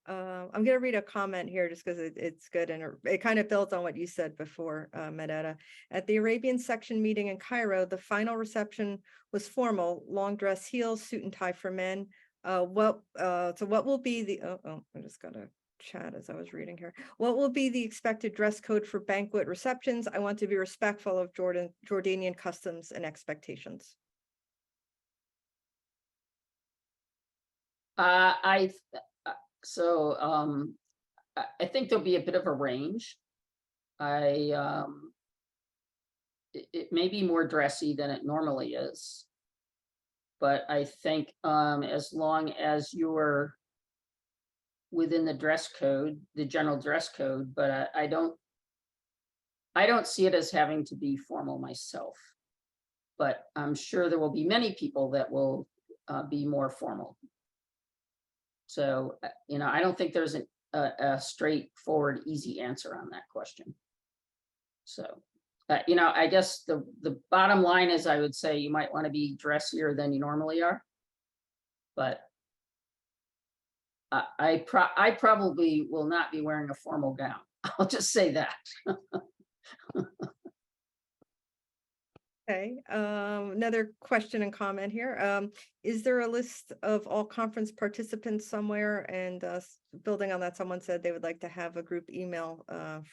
S1: I'm going to read a comment here just because it's good, and it kind of builds on what you said before, Minnetta. At the Arabian section meeting in Cairo, the final reception was formal, long dress, heels, suit and tie for men. So what will be the, I just got a chat as I was reading here. What will be the expected dress code for banquet receptions? I want to be respectful of Jordanian customs and expectations.
S3: So I think there'll be a bit of a range. It may be more dressy than it normally is, but I think as long as you're within the dress code, the general dress code, but I don't see it as having to be formal myself, but I'm sure there will be many people that will be more formal. So, you know, I don't think there's a straightforward, easy answer on that question. So, you know, I guess the bottom line is I would say you might want to be dressier than you normally are. But I probably will not be wearing a formal gown. I'll just say that.
S1: Okay, another question and comment here. Is there a list of all conference participants somewhere? And building on that, someone said they would like to have a group email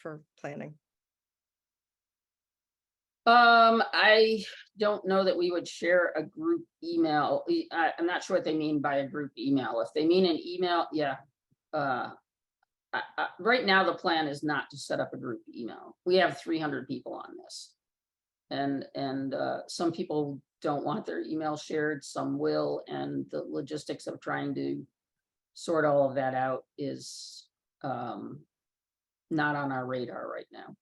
S1: for planning.
S3: I don't know that we would share a group email. I'm not sure what they mean by a group email. If they mean an email, yeah. Right now, the plan is not to set up a group email. We have 300 people on this. And some people don't want their email shared, some will, and the logistics of trying to sort all of that out is not on our radar right now.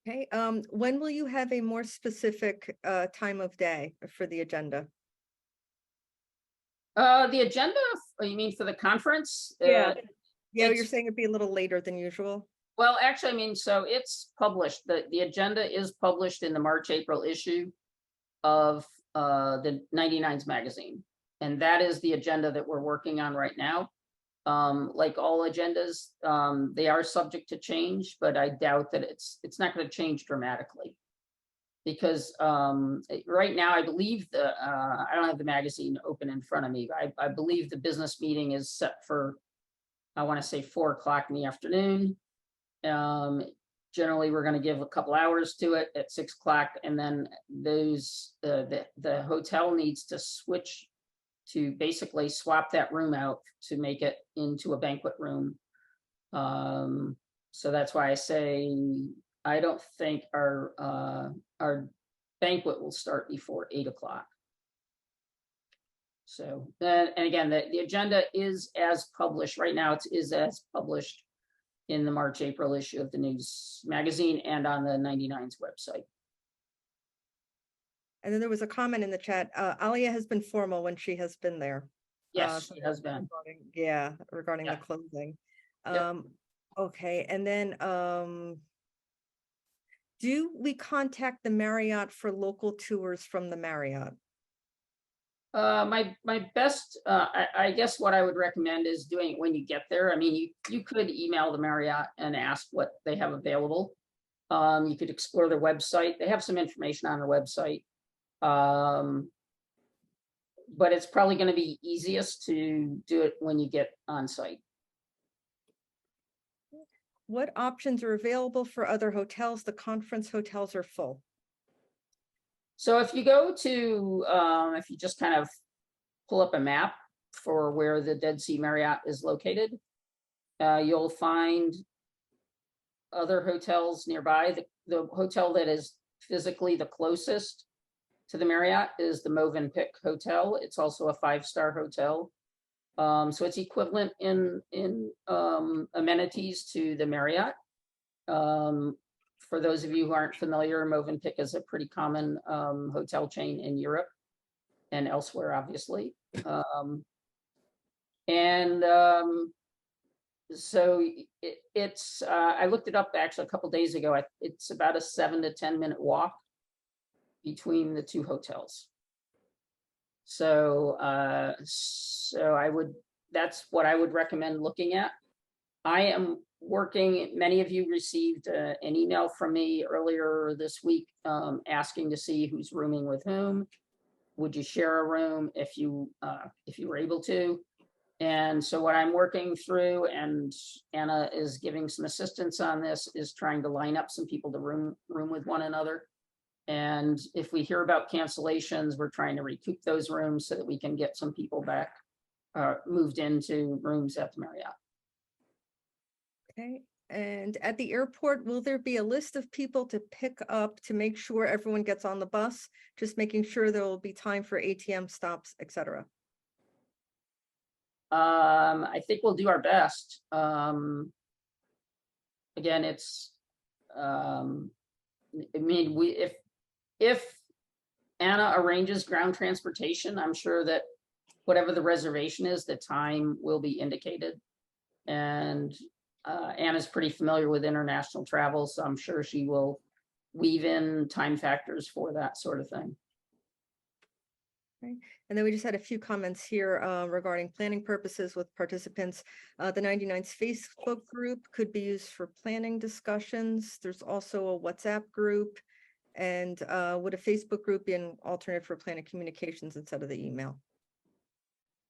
S1: Okay, when will you have a more specific time of day for the agenda?
S3: The agenda, you mean for the conference?
S1: Yeah, you're saying it'd be a little later than usual.
S3: Well, actually, I mean, so it's published. The agenda is published in the March-April issue of the 99s magazine. And that is the agenda that we're working on right now. Like all agendas, they are subject to change, but I doubt that it's not going to change dramatically. because right now, I believe I don't have the magazine open in front of me. I believe the business meeting is set for, I want to say 4 o'clock in the afternoon. Generally, we're going to give a couple hours to it at 6 o'clock, and then the hotel needs to switch to basically swap that room out to make it into a banquet room. So that's why I say I don't think our banquet will start before 8 o'clock. So and again, the agenda is as published right now. It is as published in the March, April issue of the news magazine and on the 99's website.
S1: And then there was a comment in the chat. Alia has been formal when she has been there.
S3: Yes, she has been.
S1: Regarding
S3: Yeah.
S1: the closing.
S3: Yep.
S1: Okay, and then do we contact the Marriott for local tours from the Marriott?
S3: My best, I guess what I would recommend is doing it when you get there. I mean, you could email the Marriott and ask what they have available. You could explore their website. They have some information on their website. But it's probably going to be easiest to do it when you get on site.
S1: What options are available for other hotels? The conference hotels are full.
S3: So if you go to, if you just kind of pull up a map for where the Dead Sea Marriott is located, you'll find other hotels nearby. The hotel that is physically the closest to the Marriott is the Movenpick Hotel. It's also a 5-star hotel. So it's equivalent in amenities to the Marriott. For those of you who aren't familiar, Movenpick is a pretty common hotel chain in Europe and elsewhere, obviously. So it's I looked it up actually a couple days ago. It's about a 7 to 10 minute walk between the two hotels. So that's what I would recommend looking at. I am working, many of you received an email from me earlier this week asking to see who's rooming with whom. Would you share a room if you were able to? And so what I'm working through, and Anna is giving some assistance on this, is trying to line up some people to room with one another. And if we hear about cancellations, we're trying to recoup those rooms so that we can get some people back, moved into rooms at the Marriott.
S1: Okay, and at the airport, will there be a list of people to pick up to make sure everyone gets on the bus? Just making sure there will be time for ATM stops, etc.
S3: I think we'll do our best. Again, it's, I mean, if Anna arranges ground transportation, I'm sure that whatever the reservation is, the time will be indicated. And Anna's pretty familiar with international travel, so I'm sure she will weave in time factors for that sort of thing.
S1: Okay. And then we just had a few comments here regarding planning purposes with participants. The 99's Facebook group could be used for planning discussions. There's also a WhatsApp group. And would a Facebook group be an alternate for planning communications instead of the email?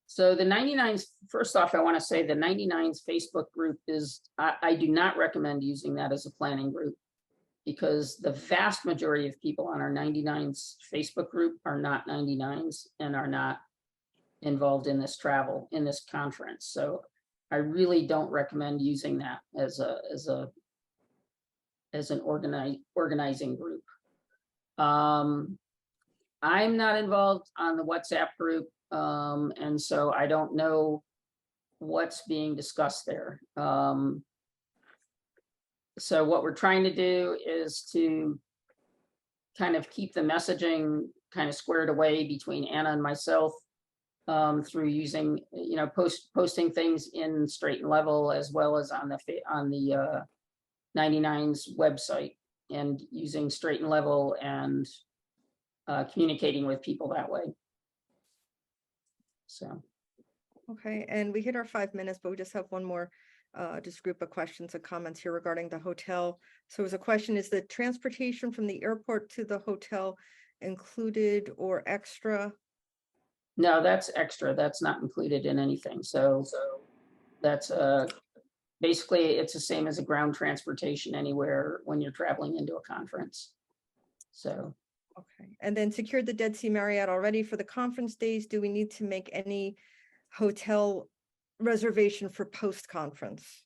S3: So the 99's, first off, I want to say the 99's Facebook group is, I do not recommend using that as a planning group, because the vast majority of people on our 99's Facebook group are not 99's and are not involved in this travel, in this conference. So I really don't recommend using that as an organizing group. I'm not involved on the WhatsApp group, and so I don't know what's being discussed there. So what we're trying to do is to kind of keep the messaging kind of squared away between Anna and myself through using, posting things in Straight and Level, as well as on the 99's website, and using Straight and Level and communicating with people that way. So.
S1: Okay, and we hit our 5 minutes, but we just have one more just a group of questions and comments here regarding the hotel. So it was a question, is the transportation from the airport to the hotel included or extra?
S3: No, that's extra. That's not included in anything. So that's basically it's the same as a ground transportation anywhere when you're traveling into a conference. So
S1: Okay, and then secured the Dead Sea Marriott already for the conference days. Do we need to make any hotel reservation for post-conference?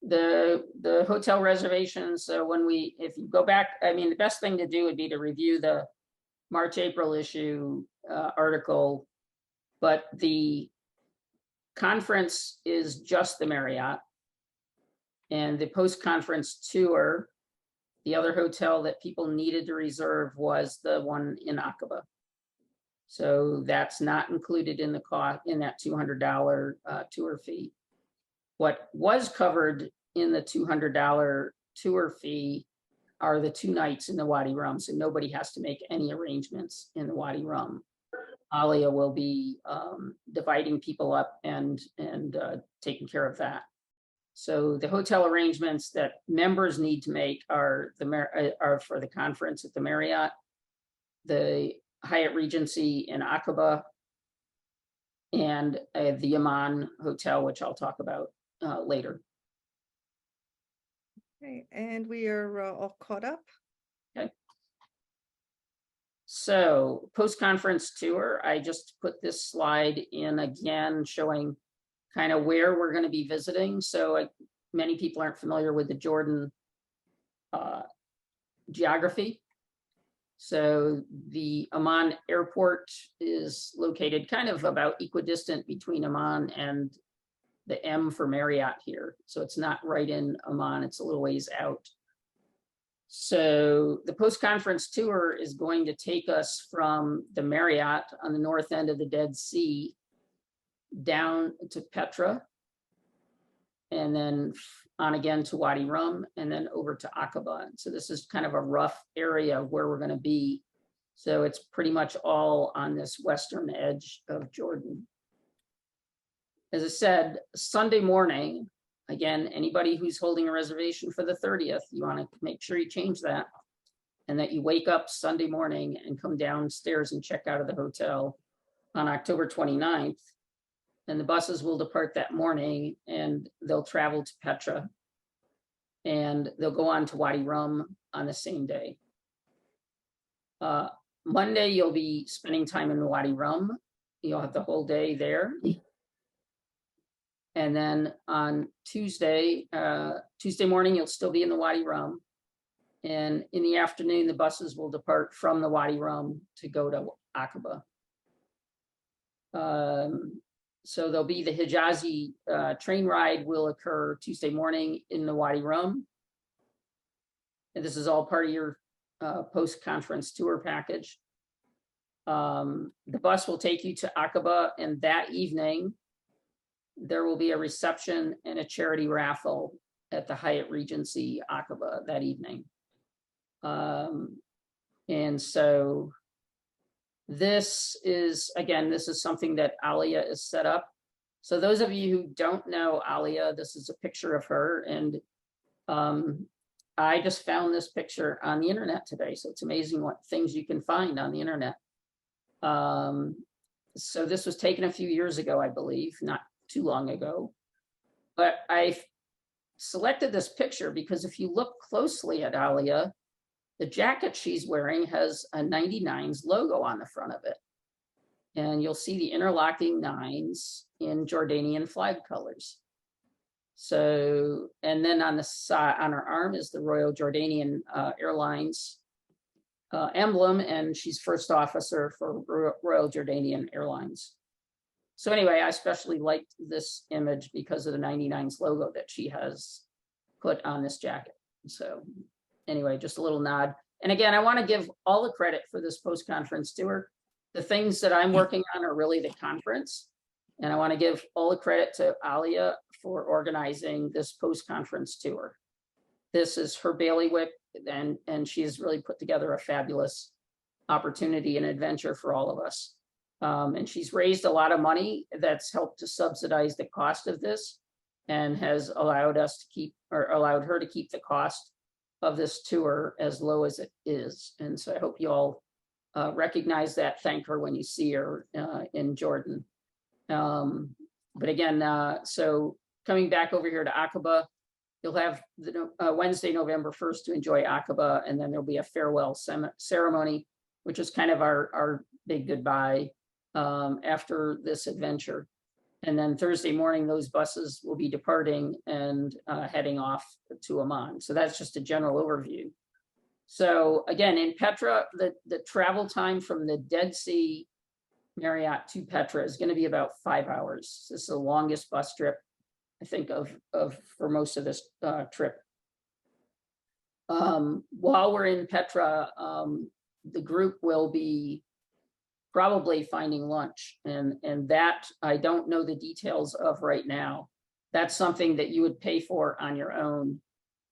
S3: the hotel reservations, so if you go back, I mean, the best thing to do would be to review the March, April issue article, but the conference is just the Marriott. And the post-conference tour, the other hotel that people needed to reserve was the one in Aqaba. So that's not included in the cost in that $200 tour fee. What was covered in the $200 tour fee are the 2 nights in the Wadi Rum. So nobody has to make any arrangements in the Wadi Rum. Alia will be dividing people up and taking care of that. So the hotel arrangements that members need to make are for the conference at the Marriott, the Hyatt Regency in Aqaba, and the Amman Hotel, which I'll talk about later.
S1: Okay, and we are all caught up.
S3: Okay. So post-conference tour, I just put this slide in again, showing kind of where we're going to be visiting. So many people aren't familiar with the Jordan geography. So the Amman airport is located kind of about equidistant between Amman and the M for Marriott here. So it's not right in Amman, it's a little ways out. So the post-conference tour is going to take us from the Marriott on the north end of the Dead Sea down to Petra, and then on again to Wadi Rum, and then over to Aqaba. So this is kind of a rough area where we're going to be. So it's pretty much all on this western edge of Jordan. As I said, Sunday morning, again, anybody who's holding a reservation for the 30th, you want to make sure you change that, and that you wake up Sunday morning and come downstairs and check out of the hotel on October 29th. And the buses will depart that morning and they'll travel to Petra, and they'll go on to Wadi Rum on the same day. Monday, you'll be spending time in Wadi Rum. You'll have the whole day there. And then on Tuesday morning, you'll still be in the Wadi Rum. And in the afternoon, the buses will depart from the Wadi Rum to go to Aqaba. So there'll be the Hijazi train ride will occur Tuesday morning in the Wadi Rum. And this is all part of your post-conference tour package. The bus will take you to Aqaba, and that evening, there will be a reception and a charity raffle at the Hyatt Regency Aqaba that evening. And so this is something that Alia is set up. So those of you who don't know Alia, this is a picture of her. And I just found this picture on the internet today. So it's amazing what things you can find on the internet. So this was taken a few years ago, I believe, not too long ago. But I selected this picture because if you look closely at Alia, the jacket she's wearing has a 99s logo on the front of it. And you'll see the interlocking 9s in Jordanian flag colors. So, and then on the side, on her arm is the Royal Jordanian Airlines emblem, and she's first officer for Royal Jordanian Airlines. So anyway, I especially liked this image because of the 99s logo that she has put on this jacket. So anyway, just a little nod. And again, I want to give all the credit for this post-conference tour. The things that I'm working on are really the conference. And I want to give all the credit to Alia for organizing this post-conference tour. This is her bailiwick, and she has really put together a fabulous opportunity and adventure for all of us. And she's raised a lot of money that's helped to subsidize the cost of this. and has allowed us to keep, or allowed her to keep the cost of this tour as low as it is. And so I hope you all recognize that, thank her when you see her in Jordan. But again, so coming back over here to Aqaba, you'll have the Wednesday, November 1st to enjoy Aqaba, and then there'll be a farewell ceremony, which is kind of our big goodbye after this adventure. And then Thursday morning, those buses will be departing and heading off to Amman. So that's just a general overview. So again, in Petra, the travel time from the Dead Sea Marriott to Petra is going to be about 5 hours. This is the longest bus trip, I think, of for most of this trip. While we're in Petra, the group will be probably finding lunch, and that I don't know the details of right now. That's something that you would pay for on your own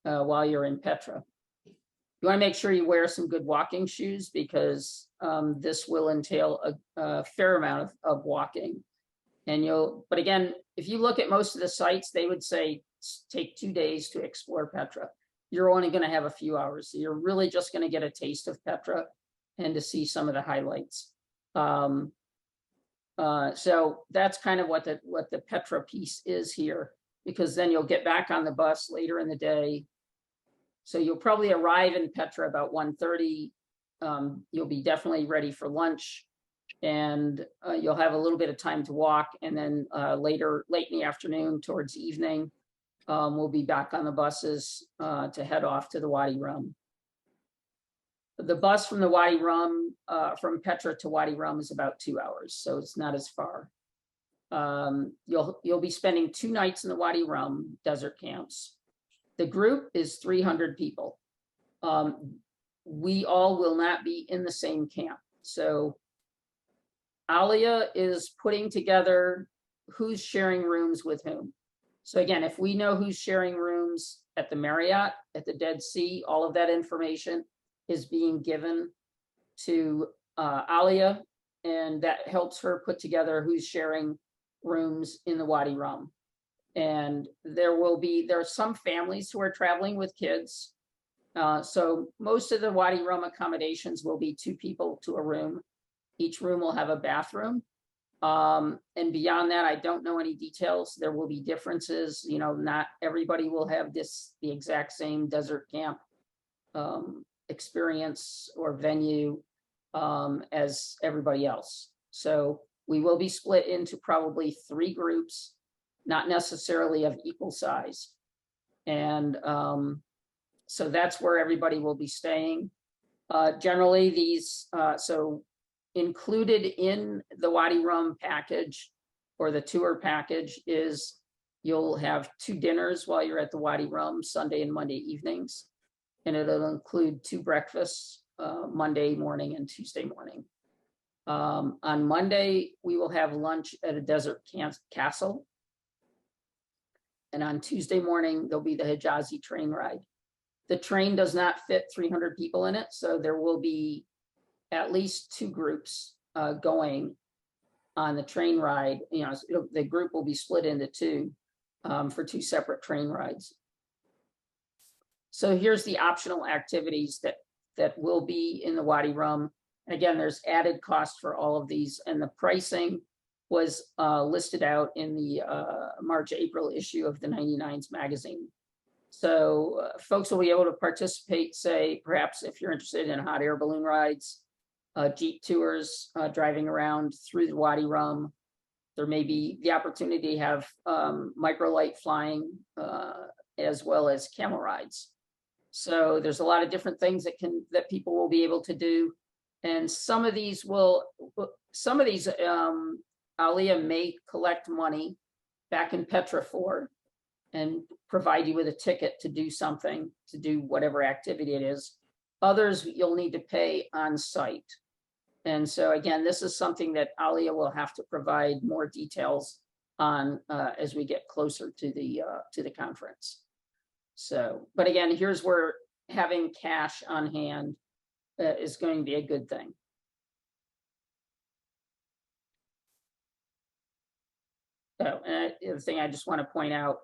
S3: while you're in Petra. You want to make sure you wear some good walking shoes, because this will entail a fair amount of walking. And but again, if you look at most of the sites, they would say take 2 days to explore Petra. You're only going to have a few hours. So you're really just going to get a taste of Petra and to see some of the highlights. So that's kind of what the Petra piece is here, because then you'll get back on the bus later in the day. So you'll probably arrive in Petra about 1:30. You'll be definitely ready for lunch, and you'll have a little bit of time to walk. And then late in the afternoon towards evening, we'll be back on the buses to head off to the Wadi Rum. The bus from the Wadi Rum, from Petra to Wadi Rum, is about 2 hours, so it's not as far. You'll be spending 2 nights in the Wadi Rum desert camps. The group is 300 people. We all will not be in the same camp. So Alia is putting together who's sharing rooms with whom. So again, if we know who's sharing rooms at the Marriott, at the Dead Sea, all of that information is being given to Alia, and that helps her put together who's sharing rooms in the Wadi Rum. And there are some families who are traveling with kids. So most of the Wadi Rum accommodations will be 2 people to a room. Each room will have a bathroom. And beyond that, I don't know any details. There will be differences. You know, not everybody will have the exact same desert camp experience or venue as everybody else. So we will be split into probably 3 groups, not necessarily of equal size. And so that's where everybody will be staying. Generally, these, so included in the Wadi Rum package or the tour package is you'll have 2 dinners while you're at the Wadi Rum, Sunday and Monday evenings. And it'll include 2 breakfasts, Monday morning and Tuesday morning. On Monday, we will have lunch at a desert castle. And on Tuesday morning, there'll be the Hijazi train ride. The train does not fit 300 people in it, so there will be at least 2 groups going on the train ride. You know, the group will be split into 2 for 2 separate train rides. So here's the optional activities that will be in the Wadi Rum. Again, there's added cost for all of these, and the pricing was listed out in the March-April issue of the 99s magazine. So folks will be able to participate, say, perhaps if you're interested in hot air balloon rides, Jeep tours, driving around through the Wadi Rum. There may be the opportunity to have microlight flying as well as camel rides. So there's a lot of different things that people will be able to do. And some of these Alia may collect money back in Petra for and provide you with a ticket to do something, to do whatever activity it is. Others you'll need to pay on site. And so again, this is something that Alia will have to provide more details on as we get closer to the conference. So, but again, here's where having cash on hand is going to be a good thing. And the other thing I just want to point out,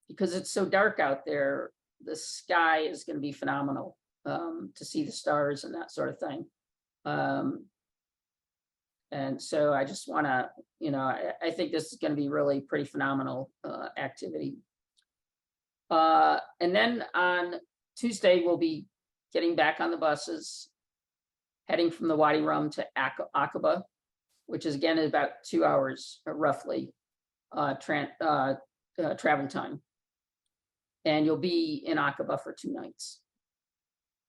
S3: because it's so dark out there, the sky is going to be phenomenal to see the stars and that sort of thing. And so I just want to, I think this is going to be really pretty phenomenal activity. And then on Tuesday, we'll be getting back on the buses, heading from the Wadi Rum to Aqaba, which is again about 2 hours roughly travel time. And you'll be in Aqaba for 2 nights.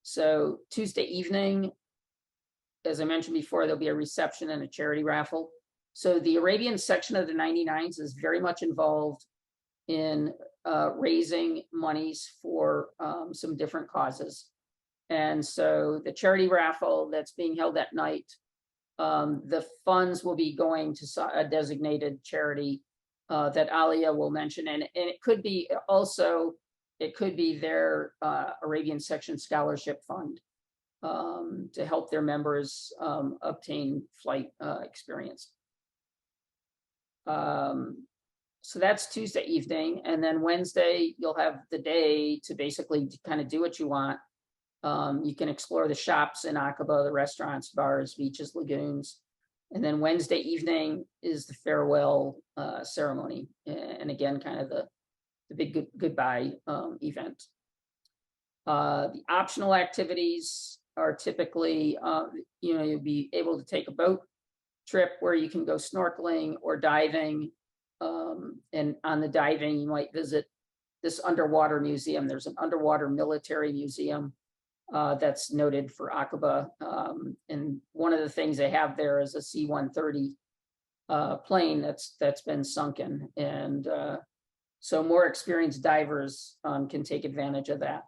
S3: So Tuesday evening, as I mentioned before, there'll be a reception and a charity raffle. So the Arabian section of the 99s is very much involved in raising monies for some different causes. And so the charity raffle that's being held that night, the funds will be going to a designated charity that Alia will mention. And it could be also, it could be their Arabian section scholarship fund to help their members obtain flight experience. So that's Tuesday evening. And then Wednesday, you'll have the day to basically kind of do what you want. You can explore the shops in Aqaba, the restaurants, bars, beaches, lagoons. And then Wednesday evening is the farewell ceremony. And again, kind of the big goodbye event. The optional activities are typically, you'll be able to take a boat trip where you can go snorkeling or diving. And on the diving, you might visit this underwater museum. There's an underwater military museum that's noted for Aqaba. And one of the things they have there is a C-130 plane that's been sunken. And so more experienced divers can take advantage of that.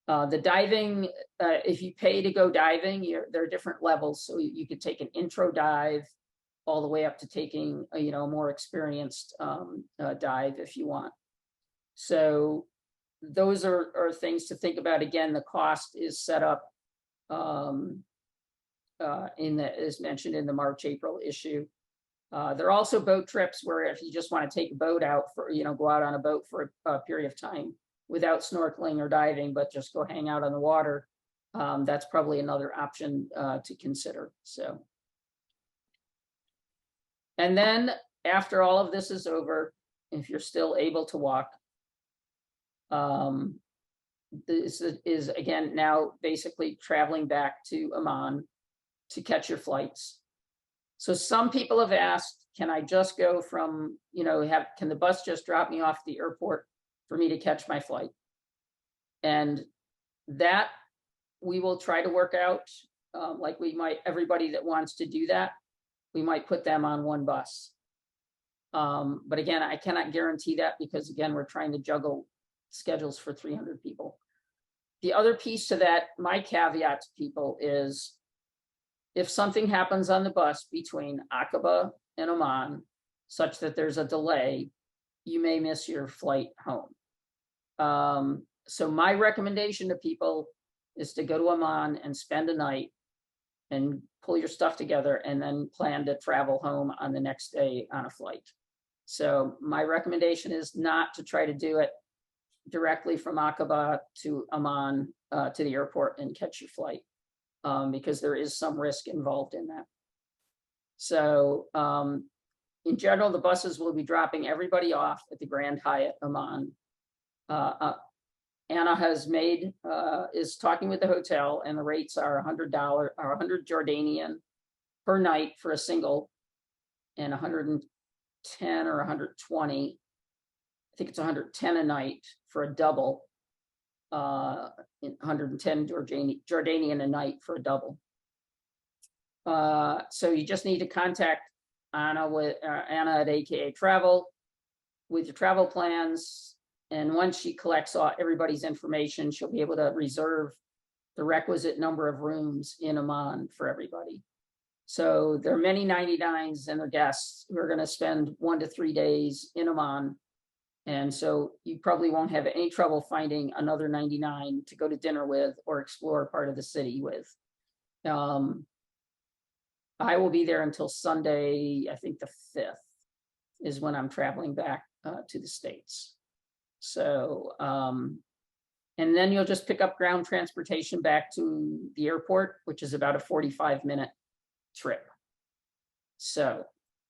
S3: The diving, if you pay to go diving, there are different levels. So you could take an intro dive all the way up to taking a more experienced dive if you want. So those are things to think about. Again, the cost is set up as mentioned in the March-April issue. There are also boat trips where if you just want to take a boat out for, go out on a boat for a period of time without snorkeling or diving, but just go hang out on the water. That's probably another option to consider. So, and then after all of this is over, if you're still able to walk, this is again now basically traveling back to Amman to catch your flights. So some people have asked, can I just go from, can the bus just drop me off at the airport for me to catch my flight? And that we will try to work out, like we might, everybody that wants to do that, we might put them on one bus. But again, I cannot guarantee that because again, we're trying to juggle schedules for 300 people. The other piece to that, my caveat to people is, if something happens on the bus between Aqaba and Amman, such that there's a delay, you may miss your flight home. So my recommendation to people is to go to Amman and spend a night and pull your stuff together and then plan to travel home on the next day on a flight. So my recommendation is not to try to do it directly from Aqaba to Amman to the airport and catch your flight. Because there is some risk involved in that. So in general, the buses will be dropping everybody off at the Grand Hyatt Amman. Anna is talking with the hotel, and the rates are $100 or 100 Jordanian per night for a single, and 110 or 120. I think it's 110 a night for a double. 110 Jordanian a night for a double. So you just need to contact Anna at AKA Travel with your travel plans. And once she collects everybody's information, she'll be able to reserve the requisite number of rooms in Amman for everybody. So there are many 99s and their guests who are going to spend 1 to 3 days in Amman. And so you probably won't have any trouble finding another 99 to go to dinner with or explore part of the city with. I will be there until Sunday, I think the 5th. is when I'm traveling back to the States. So, and then you'll just pick up ground transportation back to the airport, which is about a 45-minute trip. So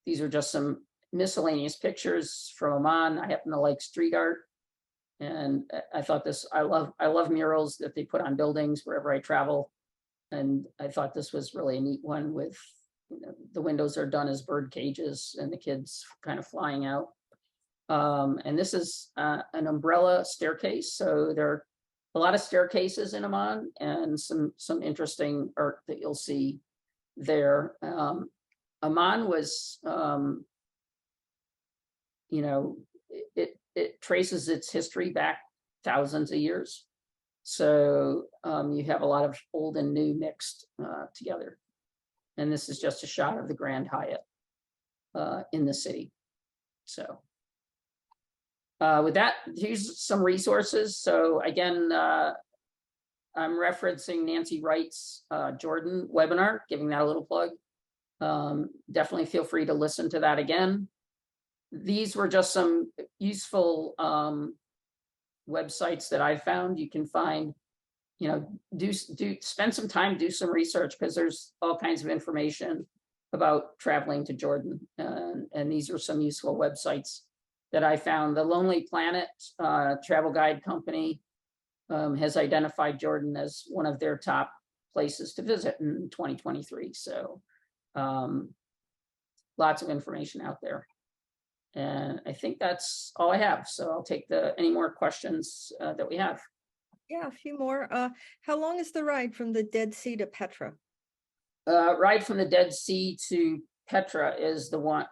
S3: these are just some miscellaneous pictures from Oman. I happen to like street art. And I thought this, I love murals that they put on buildings wherever I travel. And I thought this was really a neat one with, you know, the windows are done as bird cages and the kids kind of flying out. And this is an umbrella staircase. So there are a lot of staircases in Oman and some interesting art that you'll see there. Oman was, you know, it traces its history back thousands of years. So you have a lot of old and new mixed together. And this is just a shot of the Grand Hyatt in the city. So with that, here's some resources. So again, I'm referencing Nancy Wright's Jordan webinar, giving that a little plug. Definitely feel free to listen to that again. These were just some useful websites that I found. You can find, you know, spend some time, do some research, because there's all kinds of information about traveling to Jordan. And these are some useful websites that I found. The Lonely Planet travel guide company has identified Jordan as one of their top places to visit in 2023. So lots of information out there. And I think that's all I have. So I'll take any more questions that we have.
S1: Yeah, a few more. How long is the ride from the Dead Sea to Petra?
S3: Ride from the Dead Sea to Petra is the one.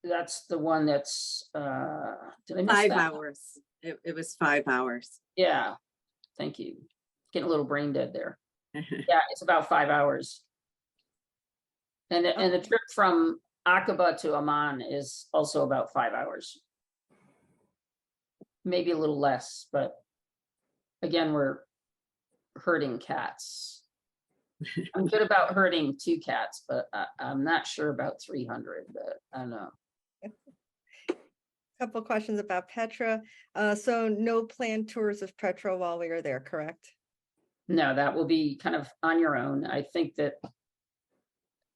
S3: That's the one that's, did I miss
S2: 5
S3: that?
S2: hours. It was 5 hours.
S3: Yeah, thank you. Getting a little brain dead there. Yeah, it's about 5 hours. And the trip from Aqaba to Amman is also about 5 hours. Maybe a little less, but again, we're herding cats. I'm good about herding 2 cats, but I'm not sure about 300, but I don't know.
S1: Couple questions about Petra. So no planned tours of Petra while we are there, correct?
S3: No, that will be kind of on your own. I think that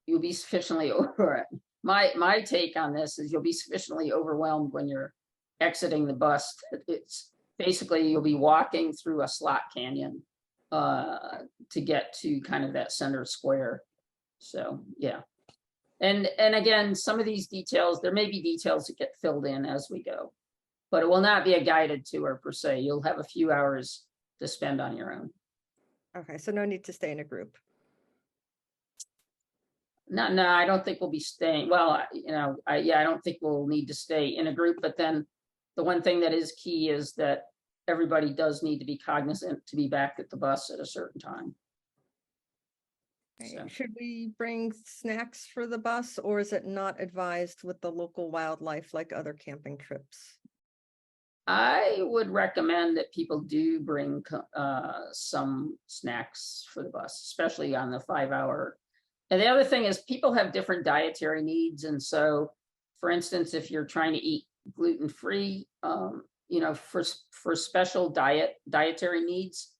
S3: you'll be sufficiently over it. My take on this is you'll be sufficiently overwhelmed when you're exiting the bus. It's basically you'll be walking through a slot canyon to get to kind of that center square. So yeah. And again, some of these details, there may be details that get filled in as we go, but it will not be a guided tour per se. You'll have a few hours to spend on your own.
S1: Okay, so no need to stay in a group.
S3: No, I don't think we'll be staying. Well, you know, I don't think we'll need to stay in a group, but then the one thing that is key is that everybody does need to be cognizant to be back at the bus at a certain time.
S1: Okay,
S3: So.
S1: should we bring snacks for the bus, or is it not advised with the local wildlife like other camping trips?
S3: I would recommend that people do bring some snacks for the bus, especially on the 5 hour. And the other thing is people have different dietary needs. And so, for instance, if you're trying to eat gluten-free, you know, for special dietary needs,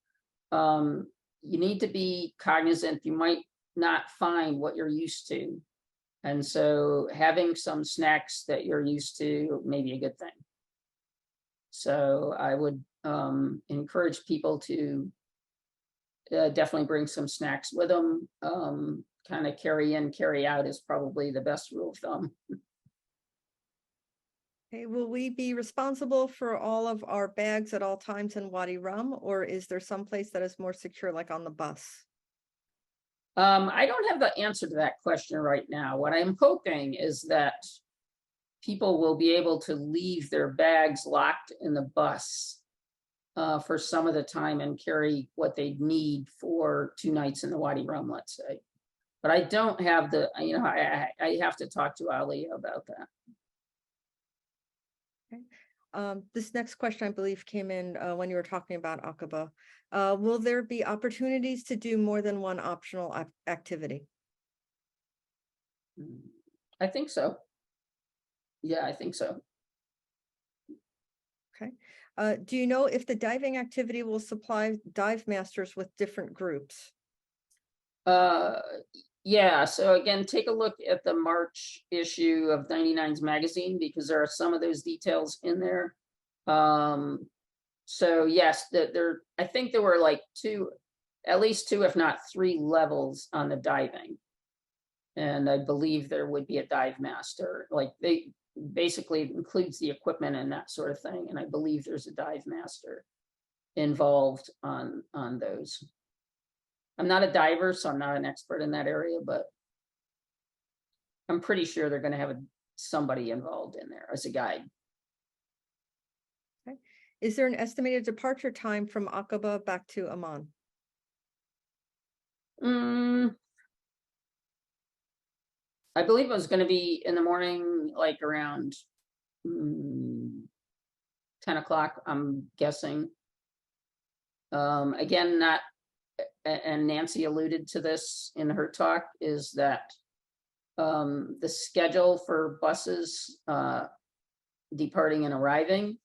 S3: you need to be cognizant you might not find what you're used to. And so having some snacks that you're used to may be a good thing. So I would encourage people to definitely bring some snacks with them. Kind of carry in, carry out is probably the best rule of thumb.
S1: Okay, will we be responsible for all of our bags at all times in Wadi Rum, or is there some place that is more secure, like on the bus?
S3: I don't have the answer to that question right now. What I'm hoping is that people will be able to leave their bags locked in the bus for some of the time and carry what they need for 2 nights in the Wadi Rum, let's say. But I don't have the, you know, I have to talk to Ali about that.
S1: Okay. This next question, I believe, came in when you were talking about Aqaba. Will there be opportunities to do more than one optional activity?
S3: I think so. Yeah, I think so.
S1: Okay. Do you know if the diving activity will supply dive masters with different groups?
S3: Yeah, so again, take a look at the March issue of 99's magazine, because there are some of those details in there. So yes, I think there were like at least two, if not three levels on the diving. And I believe there would be a dive master, like they basically includes the equipment and that sort of thing. And I believe there's a dive master involved on those. I'm not a diver, so I'm not an expert in that area, but I'm pretty sure they're going to have somebody involved in there as a guide.
S1: Okay. Is there an estimated departure time from Aqaba back to Amman?
S3: I believe it was going to be in the morning, like around 10 o'clock, I'm guessing. Again, and Nancy alluded to this in her talk, is that the schedule for buses departing and arriving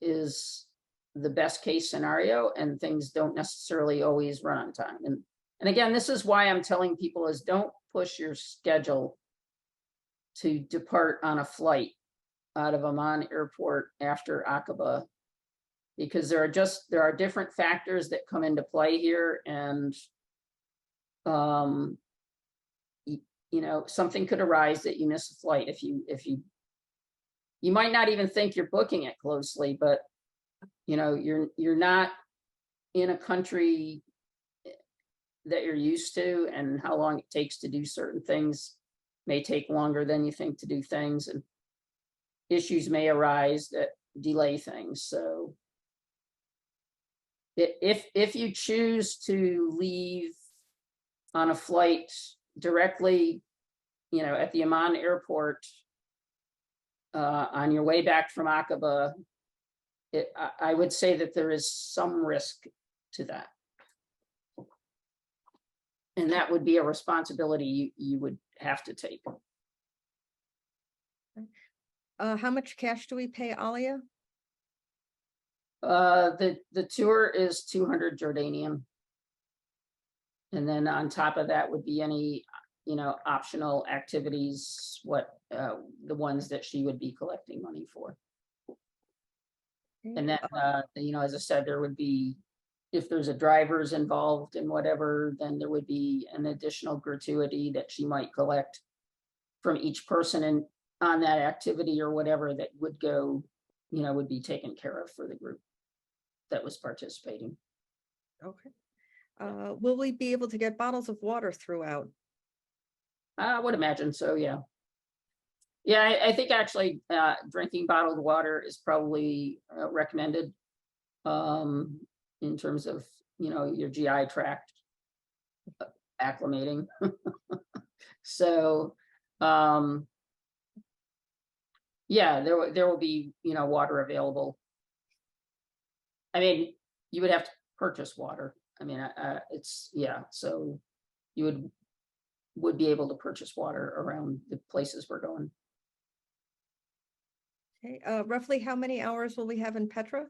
S3: is the best case scenario, and things don't necessarily always run on time. And again, this is why I'm telling people is don't push your schedule to depart on a flight out of Amman Airport after Aqaba, because there are different factors that come into play here, and you know, something could arise that you miss a flight if you might not even think you're booking it closely, but you know, you're not in a country that you're used to, and how long it takes to do certain things may take longer than you think to do things, and issues may arise that delay things. So if you choose to leave on a flight directly, you know, at the Amman airport on your way back from Aqaba, I would say that there is some risk to that. And that would be a responsibility you would have to take.
S1: How much cash do we pay Alia?
S3: The tour is 200 Jordanian. And then on top of that would be any, you know, optional activities, the ones that she would be collecting money for. And then, you know, as I said, there would be, if there's a driver's involved in whatever, then there would be an additional gratuity that she might collect from each person on that activity or whatever that would go, you know, would be taken care of for the group that was participating.
S1: Okay. Will we be able to get bottles of water throughout?
S3: I would imagine so, yeah. Yeah, I think actually drinking bottled water is probably recommended in terms of, you know, your GI tract acclimating. So, yeah, there will be, you know, water available. I mean, you would have to purchase water. I mean, it's, yeah, so you would be able to purchase water around the places we're going.
S1: Okay. Roughly how many hours will we have in Petra?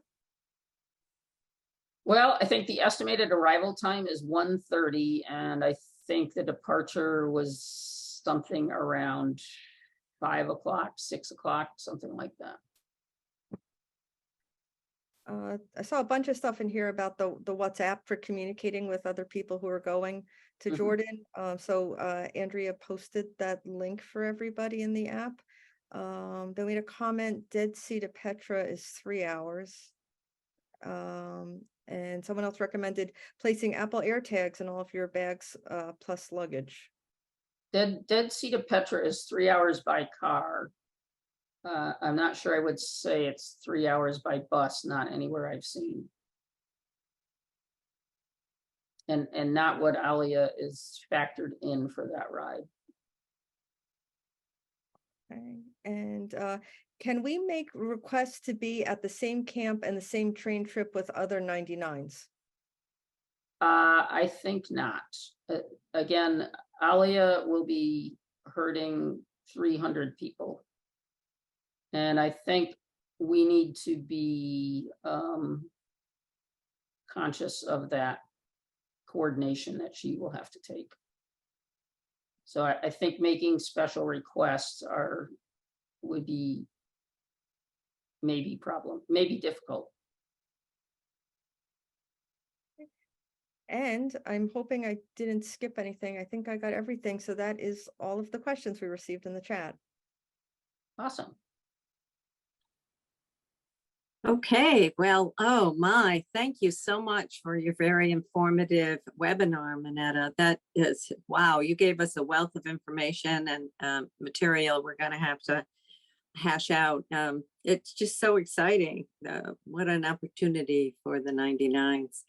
S3: Well, I think the estimated arrival time is 1:30, and I think the departure was something around 5 o'clock, 6 o'clock, something like that.
S1: I saw a bunch of stuff in here about the WhatsApp for communicating with other people who are going to Jordan. So Andrea posted that link for everybody in the app. Then we had a comment, Dead Sea to Petra is 3 hours. And someone else recommended placing Apple AirTags in all of your bags plus luggage.
S3: Dead Sea to Petra is 3 hours by car. I'm not sure I would say it's 3 hours by bus, not anywhere I've seen. And not what Alia is factored in for that ride.
S1: Okay. And can we make requests to be at the same camp and the same train trip with other 99s?
S3: I think not. Again, Alia will be herding 300 people. And I think we need to be conscious of that coordination that she will have to take. So I think making special requests would be maybe difficult.
S1: And I'm hoping I didn't skip anything. I think I got everything. So that is all of the questions we received in the chat.
S3: Awesome.
S2: Okay, well, oh my, thank you so much for your very informative webinar, Minnetta. That is, wow, you gave us a wealth of information and material we're going to have to hash out. It's just so exciting. What an opportunity for the 99s.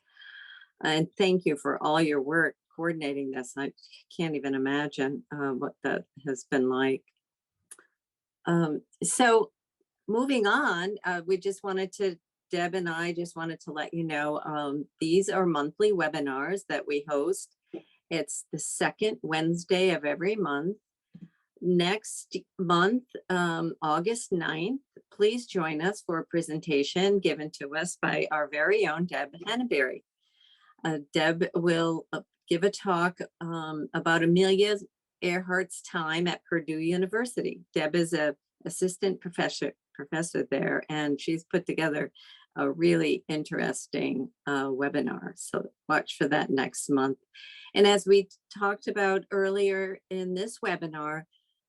S2: And thank you for all your work coordinating this. I can't even imagine what that has been like. So moving on, Deb and I just wanted to let you know, these are monthly webinars that we host. It's the second Wednesday of every month. Next month, August 9th, please join us for a presentation given to us by our very own Deb Hannaberry. Deb will give a talk about Amelia Earhart's time at Purdue University. Deb is an assistant professor there, and she's put together a really interesting webinar. So watch for that next month. And as we talked about earlier in this webinar,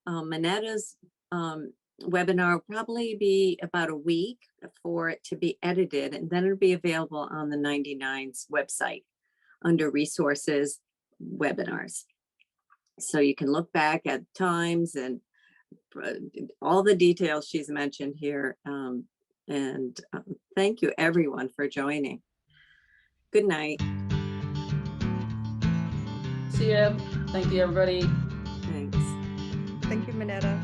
S2: Minnetta's webinar will probably be about a week for it to be edited, and then it'll be available on the 99's website under resources, webinars. So you can look back at times and all the details she's mentioned here. Thank you everyone for joining. Good night.
S3: See ya. Thank you, everybody.
S2: Thanks.
S1: Thank you, Minnetta.